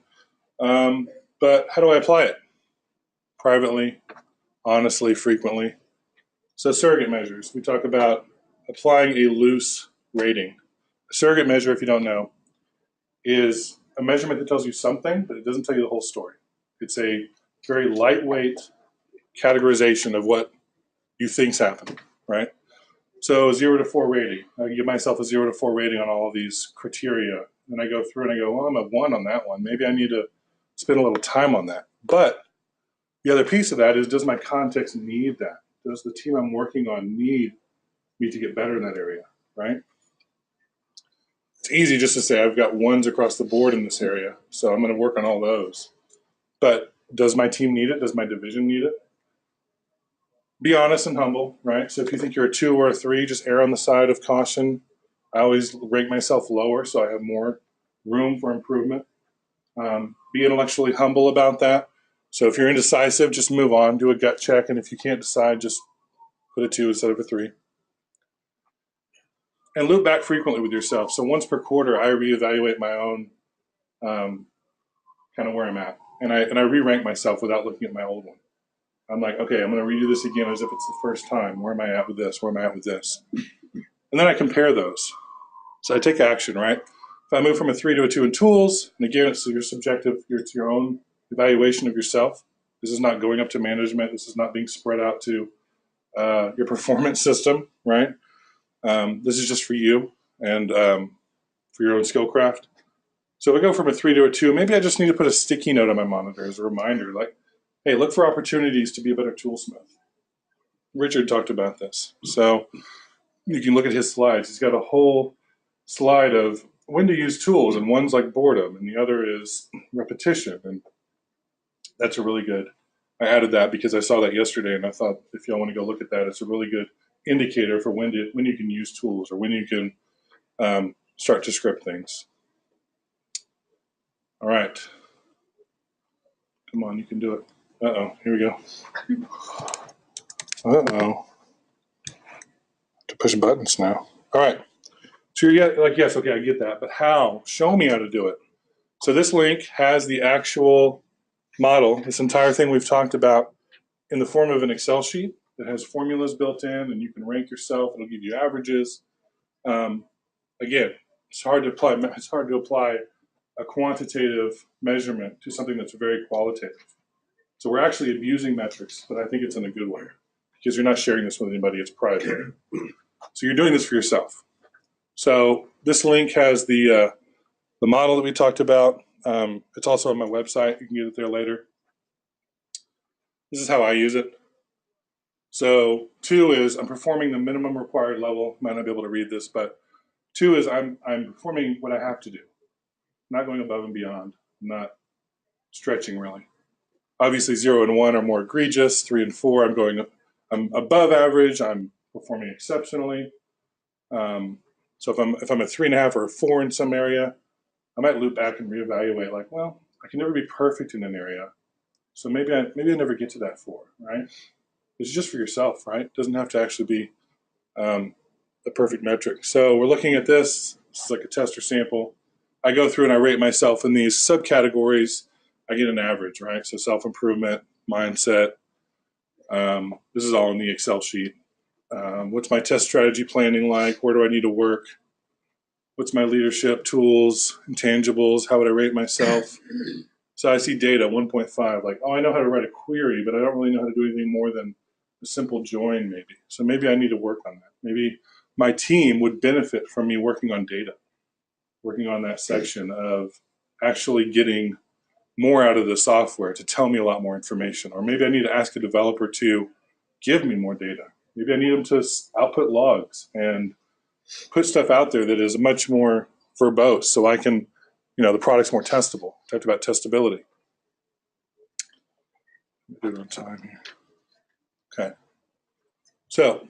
But how do I apply it? Privately, honestly, frequently. So surrogate measures. We talk about applying a loose rating. A surrogate measure, if you don't know, is a measurement that tells you something, but it doesn't tell you the whole story. It's a very lightweight categorization of what you think's happening, right? So 0 to 4 rating. I give myself a 0 to 4 rating on all of these criteria. And I go through and I go, well, I'm a 1 on that one. Maybe I need to spend a little time on that. But the other piece of that is, does my context need that? Does the team I'm working on need me to get better in that area, right? It's easy just to say I've got 1s across the board in this area, so I'm going to work on all those. But does my team need it? Does my division need it? Be honest and humble, right? So if you think you're a 2 or a 3, just err on the side of caution. I always rank myself lower so I have more room for improvement. Be intellectually humble about that. So if you're indecisive, just move on, do a gut check, and if you can't decide, just put a 2 instead of a 3. And loop back frequently with yourself. So once per quarter, I reevaluate my own kind of where I'm at, and I re-rank myself without looking at my old one. I'm like, okay, I'm going to redo this again as if it's the first time. Where am I at with this? Where am I at with this? And then I compare those. So I take action, right? If I move from a 3 to a 2 in tools, and again, it's your subjective, it's your own evaluation of yourself. This is not going up to management. This is not being spread out to your performance system, right? This is just for you and for your own skill craft. So if I go from a 3 to a 2, maybe I just need to put a sticky note on my monitor as a reminder, like, hey, look for opportunities to be a better toolsmith. Richard talked about this. So you can look at his slides. He's got a whole slide of when to use tools, and one's like boredom, and the other is repetition. And that's a really good, I added that because I saw that yesterday, and I thought if y'all want to go look at that, it's a really good indicator for when you can use tools or when you can start to script things. All right. Come on, you can do it. Uh-oh, here we go. Uh-oh. To push buttons now. All right. So you're like, yes, okay, I get that. But how? Show me how to do it. So this link has the actual model, this entire thing we've talked about, in the form of an Excel sheet that has formulas built in, and you can rank yourself. It'll give you averages. Again, it's hard to apply. It's hard to apply a quantitative measurement to something that's very qualitative. So we're actually abusing metrics, but I think it's in a good way because you're not sharing this with anybody. It's private. So you're doing this for yourself. So this link has the model that we talked about. It's also on my website. You can get it there later. This is how I use it. So 2 is I'm performing the minimum required level. Might not be able to read this, but 2 is I'm performing what I have to do. I'm not going above and beyond. I'm not stretching really. Obviously 0 and 1 are more egregious. 3 and 4, I'm above average. I'm performing exceptionally. So if I'm a 3.5 or a 4 in some area, I might loop back and reevaluate. Like, well, I can never be perfect in an area, so maybe I never get to that 4. Right? It's just for yourself, right? It doesn't have to actually be a perfect metric. So we're looking at this. This is like a tester sample. I go through and I rate myself in these subcategories. I get an average, right? So self-improvement, mindset. This is all in the Excel sheet. What's my test strategy planning like? Where do I need to work? What's my leadership tools, intangibles? How would I rate myself? So I see data, 1.5, like, oh, I know how to write a query, but I don't really know how to do anything more than a simple join maybe. So maybe I need to work on that. Maybe my team would benefit from me working on data, working on that section of actually getting more out of the software to tell me a lot more information. Or maybe I need to ask a developer to give me more data. Maybe I need them to output logs and put stuff out there that is much more verbose so I can, the product's more testable. Talked about testability. Do it on time here. Okay. So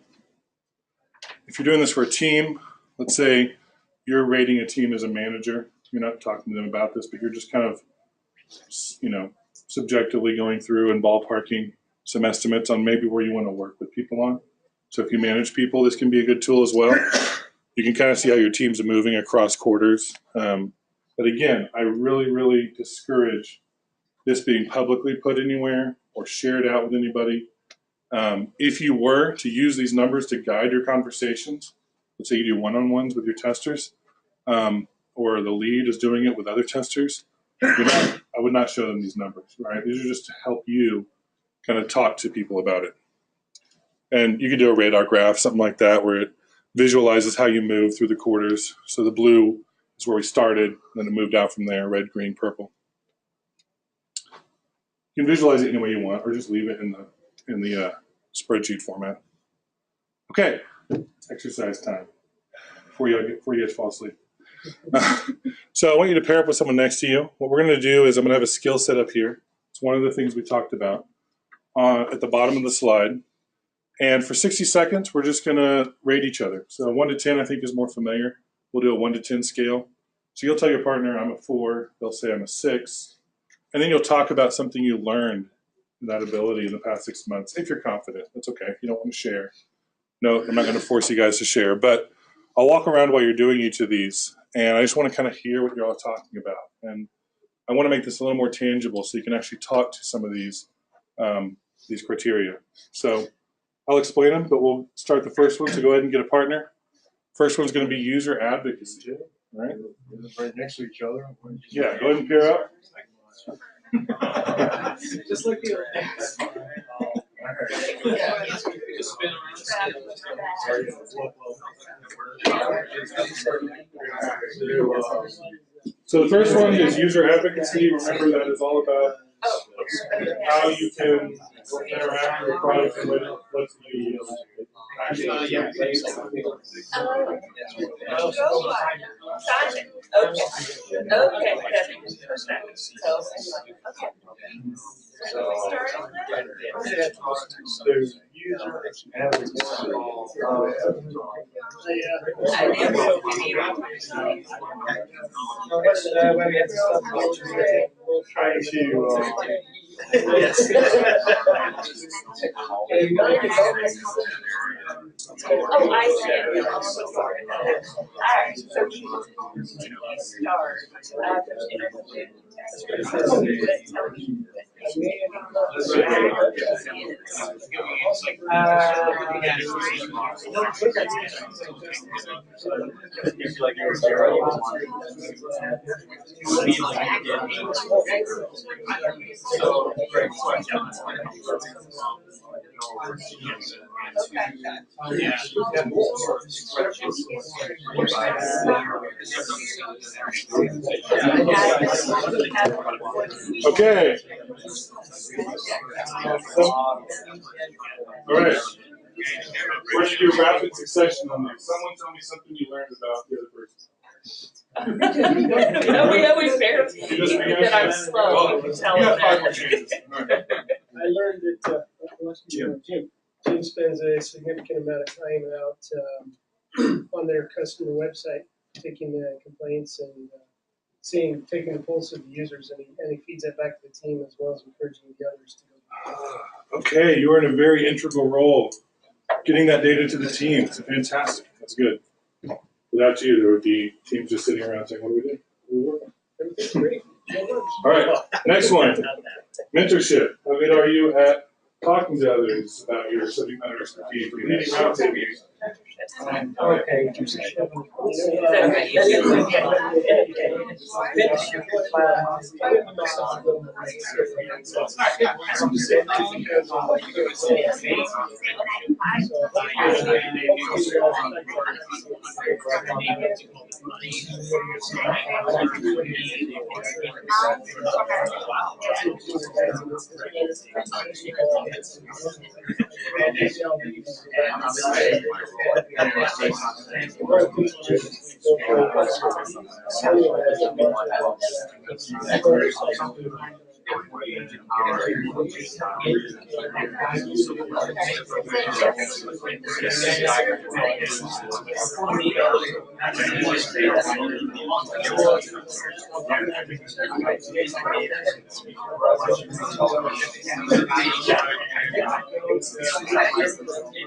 if you're doing this for a team, let's say you're rating a team as a manager. You're not talking to them about this, but you're just kind of, subjectively going through and ballparking some estimates on maybe where you want to work with people on. So if you manage people, this can be a good tool as well. You can kind of see how your teams are moving across quarters. But again, I really, really discourage this being publicly put anywhere or shared out with anybody. If you were to use these numbers to guide your conversations, let's say you do one-on-ones with your testers, or the lead is doing it with other testers, I would not show them these numbers, right? These are just to help you kind of talk to people about it. And you could do a radar graph, something like that, where it visualizes how you move through the quarters. So the blue is where we started, then it moved out from there, red, green, purple. You can visualize it any way you want, or just leave it in the spreadsheet format. Okay, exercise time before you guys fall asleep. So I want you to pair up with someone next to you. What we're going to do is I'm going to have a skill set up here. It's one of the things we talked about at the bottom of the slide. And for 60 seconds, we're just going to rate each other. So 1 to 10, I think, is more familiar. We'll do a 1 to 10 scale. So you'll tell your partner, I'm a 4. They'll say I'm a 6. And then you'll talk about something you learned in that ability in the past 6 months. If you're confident, that's okay. If you don't want to share, no, I'm not going to force you guys to share. But I'll walk around while you're doing each of these. And I just want to kind of hear what you're all talking about. And I want to make this a little more tangible so you can actually talk to some of these criteria. So I'll explain them, but we'll start the first one. So go ahead and get a partner. First one's going to be user advocacy. Right? Right next to each other. Yeah, go ahead and pair up. Just like the old days. So the first one is user advocacy. Remember that is all about how you can interact with the product and what you Trying to Yes. Oh, I see. I'm so sorry. Alright, so we start. Okay. All right. We're going to do rapid succession on these. Someone tell me something you learned about the other person. We always fair that I'm slow. Well, You can tell you got it 5 that. more chances. All right. I learned that Jim spends a significant amount of time out on their customer website, taking the complaints and taking the pulse of the users, and he feeds that back to the team as well as encouraging the others to go. Okay, you are in a very integral role. Getting that data to the team. It's fantastic. That's good. Without you, there would be teams just sitting around saying, what do we do? Everything's great. All right, next one. Mentorship. How good are you at talking to others about your subject matter expertise? Leading roundtables. Okay.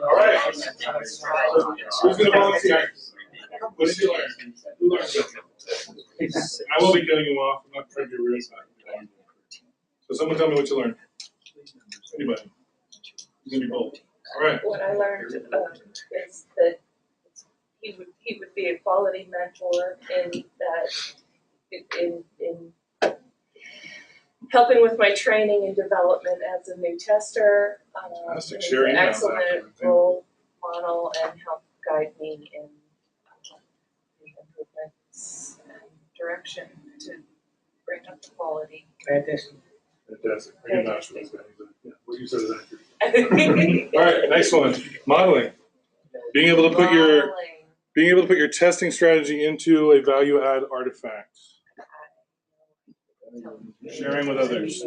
All right. Who's going to volunteer? What did you learn? Who learned something? I will be cutting you off. I'm not trying to be rude. So someone tell me what you learned. Anybody? Who's going to be bold? All right. What I learned is that he would be a quality mentor in that in helping with my training and development as a new tester. Fantastic. He's Sharing an that excellent role model and help guide me in improvements and direction to bring up the quality. Fantastic. I can vouch for this guy. Yeah, what you said is accurate. Modeling. All right, next one. Modeling. Being able to put your testing strategy into a value add artifact. Sharing with others.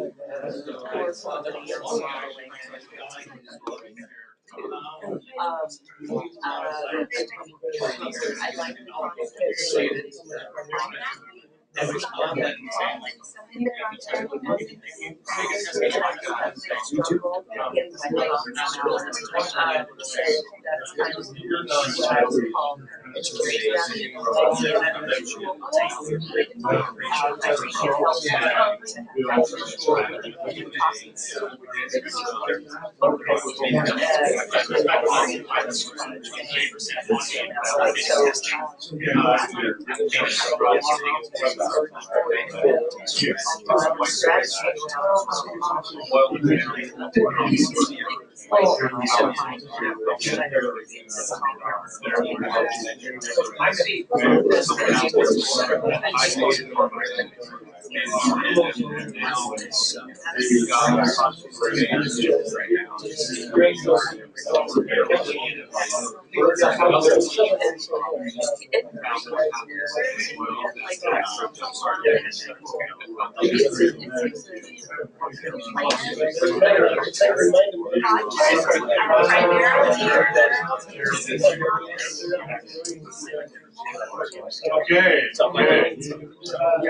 Okay.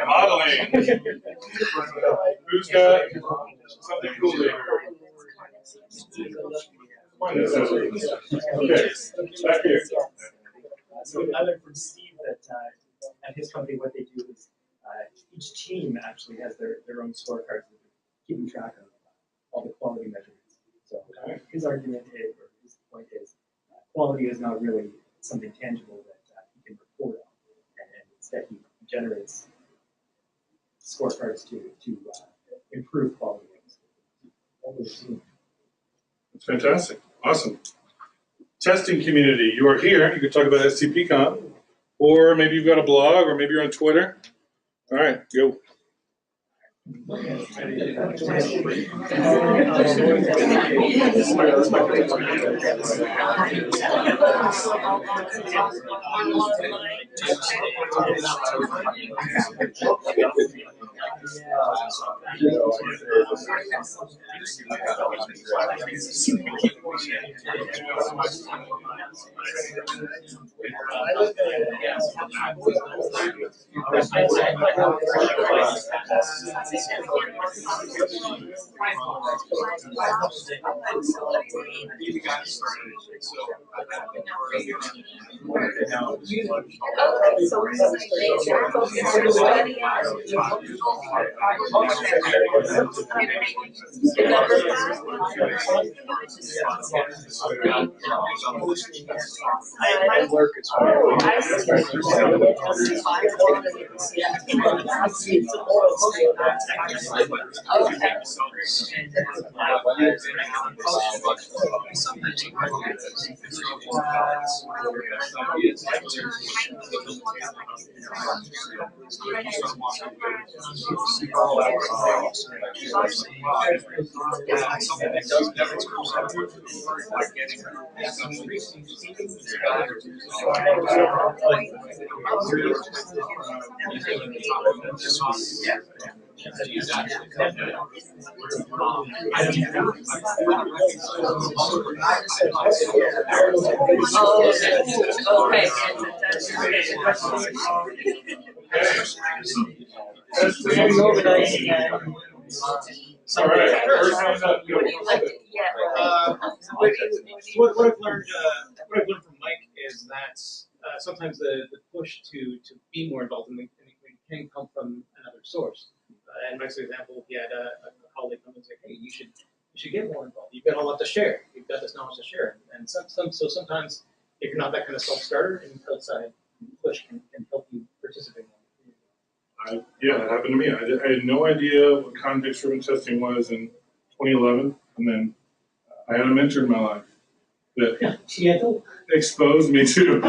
Modeling. Who's got Something cool later. Okay, back here. So I learned from Steve that at his company, what they do is each team actually has their own scorecards that they're keeping track of all the quality measurements. So his argument is, or his point is, quality is not really something tangible that he can report on, and instead he generates scorecards to improve quality. That's fantastic. Awesome. Testing community, you are here. You could talk about STPCon, or maybe you've got a blog, or maybe you're on Twitter. All right, go. All right. What I've learned from Mike is that sometimes the push to be more involved in can come from another source. And Mike's example, he had a colleague come and say, "Hey, you should get more involved. You've got a lot to share. You've got this knowledge to share." And so sometimes if you're not that kind of self-starter, an outside push can help you participate more. Yeah, that happened to me. I had no idea what context-driven testing was in 2011, and then I had a mentor in my life that exposed me to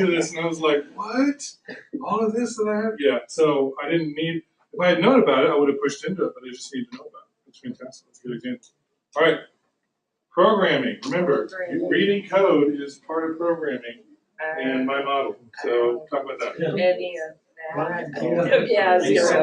this, and I was like, "What? All of this that I have?" Yeah. So I didn't need. If I had known about it, I would have pushed into it, but I just need to know about it. It's fantastic. That's a good example. All right. Programming. Remember, reading code is part of programming and my model. So talk about that. Yeah, zero.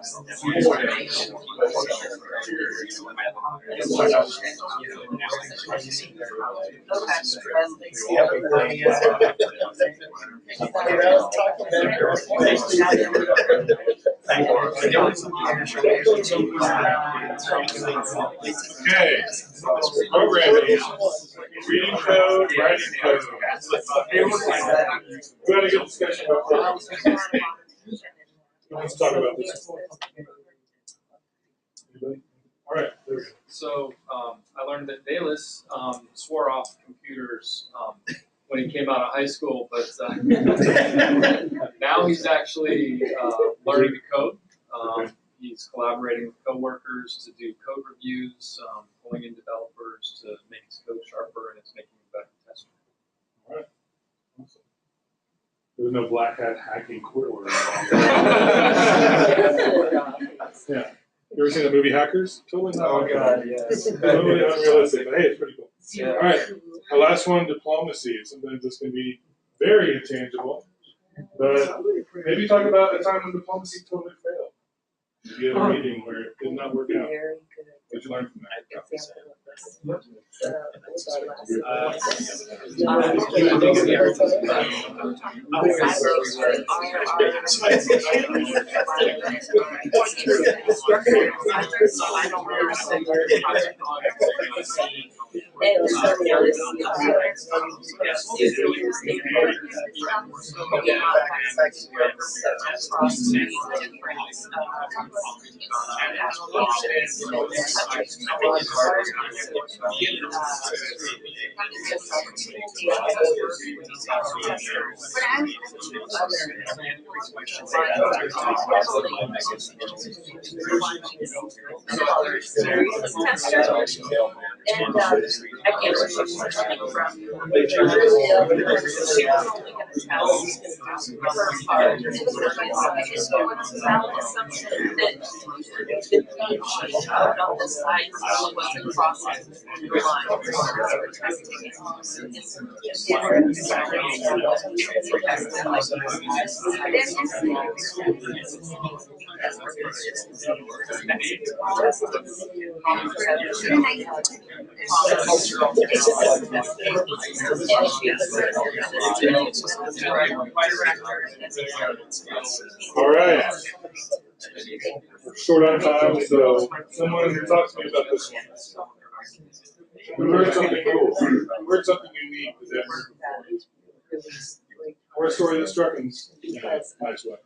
Okay, programming, reading code, writing code. We had a good discussion about programming. Let's talk about this. Anybody? All right. There we go. So I learned that Bayless swore off computers when he came out of high school, but now he's actually learning to code. He's collaborating with coworkers to do code reviews, pulling in developers to make his code sharper, and it's making him a better tester. All right. Awesome. There was no black hat hacking court order. Yeah. You ever seen the movie Hackers? Totally not. Oh God, yes. Totally unrealistic, but hey, it's pretty cool. Yeah. All right. The last one, diplomacy. Sometimes this can be very intangible, but maybe talk about a time when diplomacy totally failed. Maybe you had a meeting where it did not work out. What did you learn from that? All right. We're short on time, so someone who talks to me about this one. We learned something cool. We learned something unique with that. Or a story that struck in a nice way.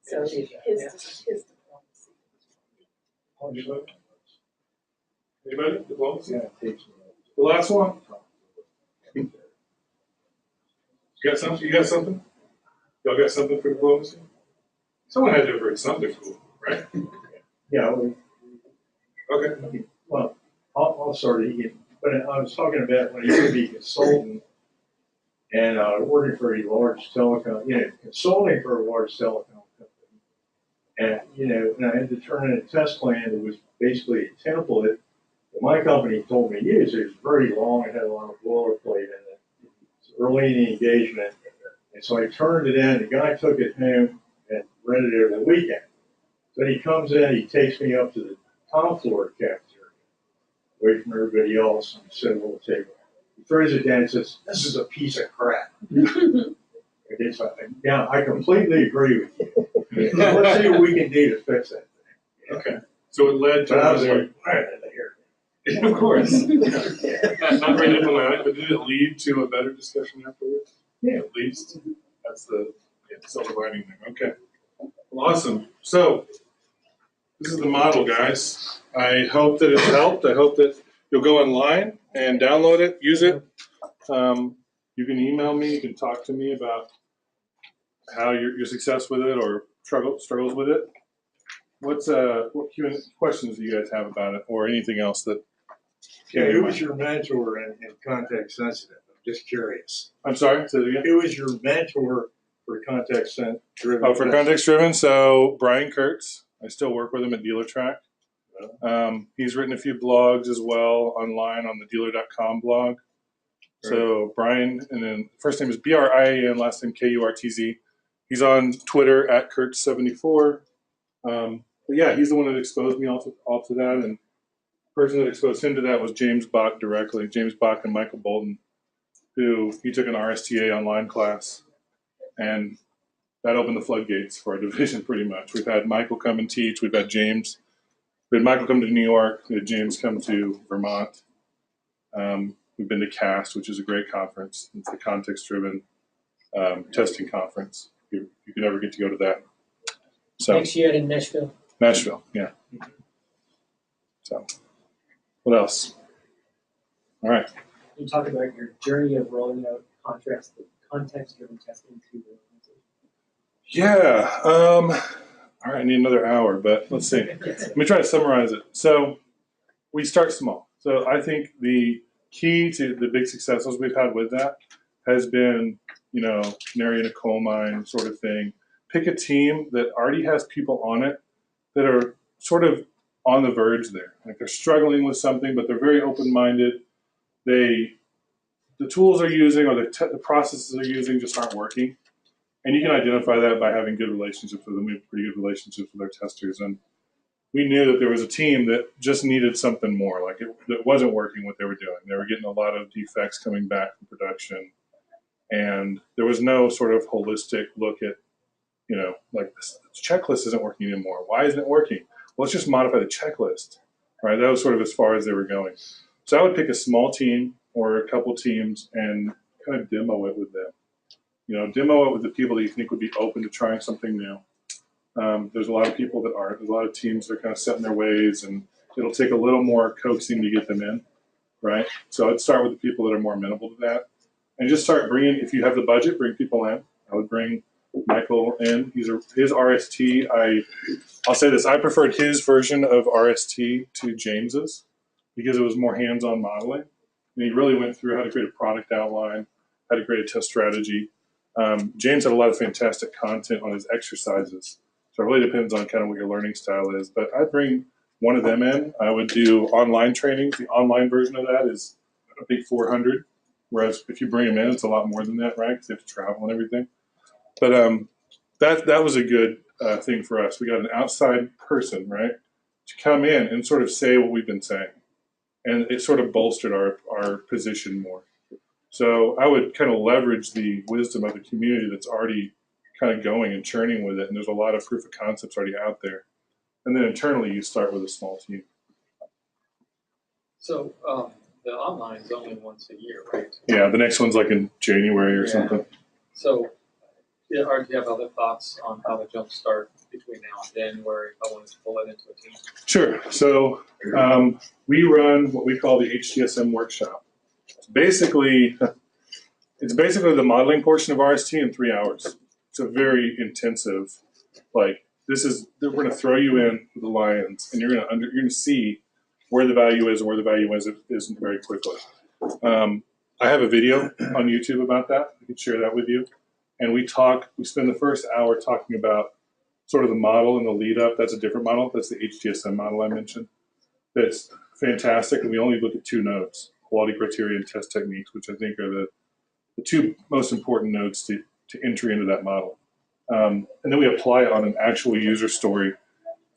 So his Anybody? Anybody? Diplomacy? The last one? You got something? You got something? Y'all got something for diplomacy? Someone had to bring something cool, right? Yeah. Okay. Well, I'll start again. But I was talking about when I used to be a consultant and working for a large telecom, consulting for a large telecom company. And, and I had to turn in a test plan that was basically a template that my company told me to use. It was very long. It had a lot of boilerplate in it. It was early in the engagement. And so I turned it in. The guy took it home and read it over the weekend. Then he comes in, he takes me up to the top floor cafeteria, away from everybody else, and sit at a little table. He throws it down and says, "This is a piece of crap." Okay, so I completely agree with you. Let's see what we can do to fix that thing. Okay. So it led to But I was another. like, why did I hear Of course. Not very diplomatic, but did it lead to a better discussion afterwards? Yeah. At least. That's the silver lining there. Okay. Well, awesome. So this is the model, guys. I hope that it's helped. I hope that you'll go online and download it, use it. You can email me. You can talk to me about how your success with it or struggles with it. What questions do you guys have about it, or anything else that? Yeah, who was your mentor in context sensitive? I'm just curious. I'm sorry. Say it again. Who was your mentor for context driven? Oh, for context driven. So Brian Kurtz. I still work with him at DealerTrack. He's written a few blogs as well online on the dealer.com blog. So Brian, and then first name is Brian, last name Kurtz. He's on Twitter at Kurtz74. but yeah, he's the one that exposed me all to that, and the person that exposed him to that was James Bach directly. James Bach and Michael Bolton, who he took an RSTA online class, and that opened the floodgates for our division pretty much. We've had Michael come and teach. We've had James. We had Michael come to New York. We had James come to Vermont. We've been to CAST, which is a great conference. It's a context-driven testing conference. You can never get to go to that. So Next year in Nashville. Nashville, yeah. So what else? All right. You talk about your journey of rolling out context-driven testing to the organization. Yeah. All right, I need another hour, but let's see. Let me try to summarize it. So we start small. So I think the key to the big successes we've had with that has been, canary in a coal mine sort of thing. Pick a team that already has people on it that are sort of on the verge there. Like they're struggling with something, but they're very open-minded. The tools they're using or the processes they're using just aren't working. And you can identify that by having good relationships with them. We have pretty good relationships with our testers. And we knew that there was a team that just needed something more. Like that wasn't working what they were doing. They were getting a lot of defects coming back from production. And there was no sort of holistic look at, like this checklist isn't working anymore. Why isn't it working? Well, let's just modify the checklist. Right? That was sort of as far as they were going. So I would pick a small team or a couple teams and kind of demo it with them. Demo it with the people that you think would be open to trying something new. There's a lot of people that aren't. There's a lot of teams that are kind of set in their ways, and it'll take a little more coaxing to get them in, right? So I'd start with the people that are more amenable to that. And just start bringing, if you have the budget, bring people in. I would bring Michael in. His RST, I'll say this, I preferred his version of RST to James's because it was more hands-on modeling. And he really went through how to create a product outline, how to create a test strategy. James had a lot of fantastic content on his exercises. So it really depends on kind of what your learning style is. But I'd bring one of them in. I would do online trainings. The online version of that is, I think, 400. Whereas if you bring them in, it's a lot more than that, right? Because they have to travel and everything. But that was a good thing for us. We got an outside person, right, to come in and sort of say what we've been saying. And it sort of bolstered our position more. So I would kind of leverage the wisdom of the community that's already kind of going and churning with it. And there's a lot of proof of concepts already out there. And then internally, you start with a small team. So the online is only once a year, right? Yeah, the next one's like in January or something. So do you have other thoughts on how to jumpstart between now and then where if I wanted to pull it into a team? Sure. So we run what we call the HTSM workshop. It's basically the modeling portion of RST in 3 hours. It's a very intensive, we're going to throw you in with the lions, and you're going to see where the value is and where the value isn't very quickly. I have a video on YouTube about that. I can share that with you. And we spend the first hour talking about sort of the model and the lead up. That's a different model. That's the HTSM model I mentioned. That's fantastic. And we only look at 2 nodes, quality criteria and test techniques, which I think are the 2 most important nodes to entry into that model. And then we apply it on an actual user story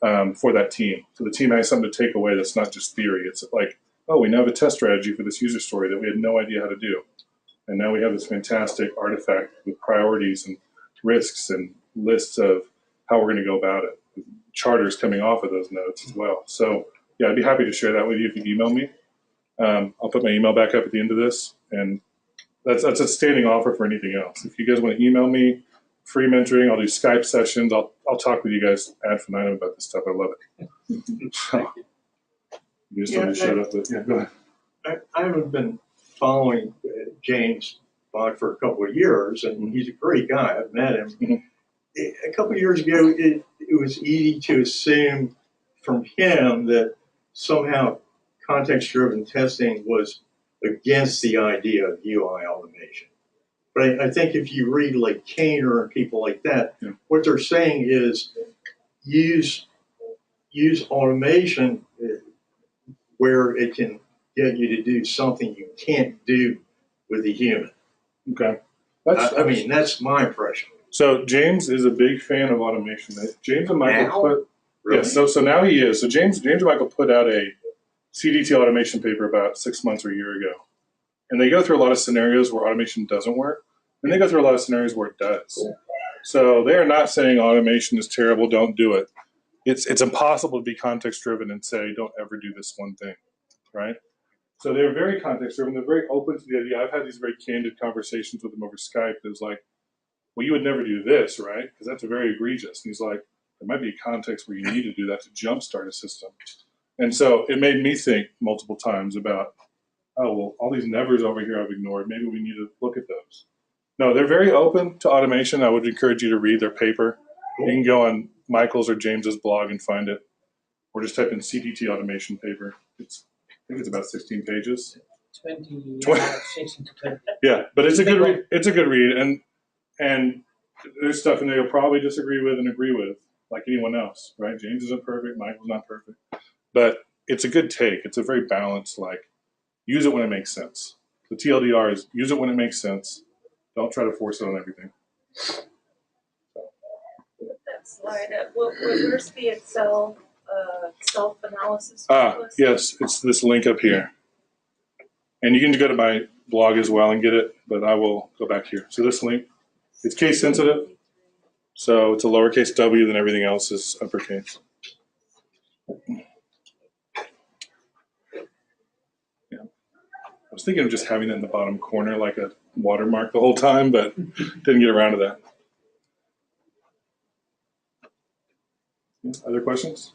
for that team. So the team has something to take away that's not just theory. It's like, oh, we now have a test strategy for this user story that we had no idea how to do. And now we have this fantastic artifact with priorities and risks and lists of how we're going to go about it. Charters coming off of those nodes as well. So yeah, I'd be happy to share that with you if you email me. I'll put my email back up at the end of this. And that's a standing offer for anything else. If you guys want to email me, free mentoring, I'll do Skype sessions. I'll talk with you guys ad infinitum about this stuff. I love it. So, you just want to shut up, but yeah, go ahead. I haven't been following James Bach for a couple of years, and he's a great guy. I've met him. Mm-hmm. A couple of years ago, it was easy to assume from him that somehow context-driven testing was against the idea of UI automation. But I think if you read like Kainer and people like that, what they're saying is use automation where it can get you to do something you can't do with a human. Okay. That's my impression. So James is a big fan of automation. James and Michael Really? Yes, so now he is. So James and Michael put out a CDT automation paper about 6 months or a year ago. And they go through a lot of scenarios where automation doesn't work, and they go through a lot of scenarios where it does. Cool. So they are not saying automation is terrible, don't do it. It's impossible to be context driven and say don't ever do this one thing, right? So they're very context driven. They're very open to the idea. I've had these very candid conversations with them over Skype. That was like, well, you would never do this, right? Because that's very egregious. And he's like, there might be a context where you need to do that to jumpstart a system. And so it made me think multiple times about, oh, well, all these nevers over here I've ignored. Maybe we need to look at those. No, they're very open to automation. I would encourage you to read their paper. You can go on Michael's or James's blog and find it, or just type in CDT automation paper. I think it's about 16 pages. 20. 16 to 20. Yeah, but it's a good read. It's a good read, and there's stuff in there you'll probably disagree with and agree with, like anyone else, right? James isn't perfect. Michael's not perfect, but it's a good take. It's a very balanced, like, use it when it makes sense. The TLDR is use it when it makes sense. Don't try to force it on everything. That slide up, where's the Excel, self-analysis? checklist? Yes, it's this link up here. And you can go to my blog as well and get it, but I will go back here. So this link, it's case sensitive. So it's a lowercase w, then everything else is uppercase. Yeah. I was thinking of just having it in the bottom corner like a watermark the whole time, but didn't get around to that. Other questions?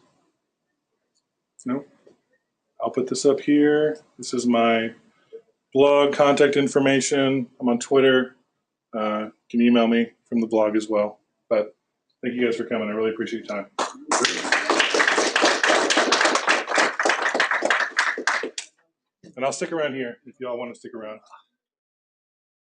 No? I'll put this up here. This is my blog contact information. I'm on Twitter. You can email me from the blog as well. But thank you guys for coming. I really appreciate your time. And I'll stick around here if y'all want to stick around.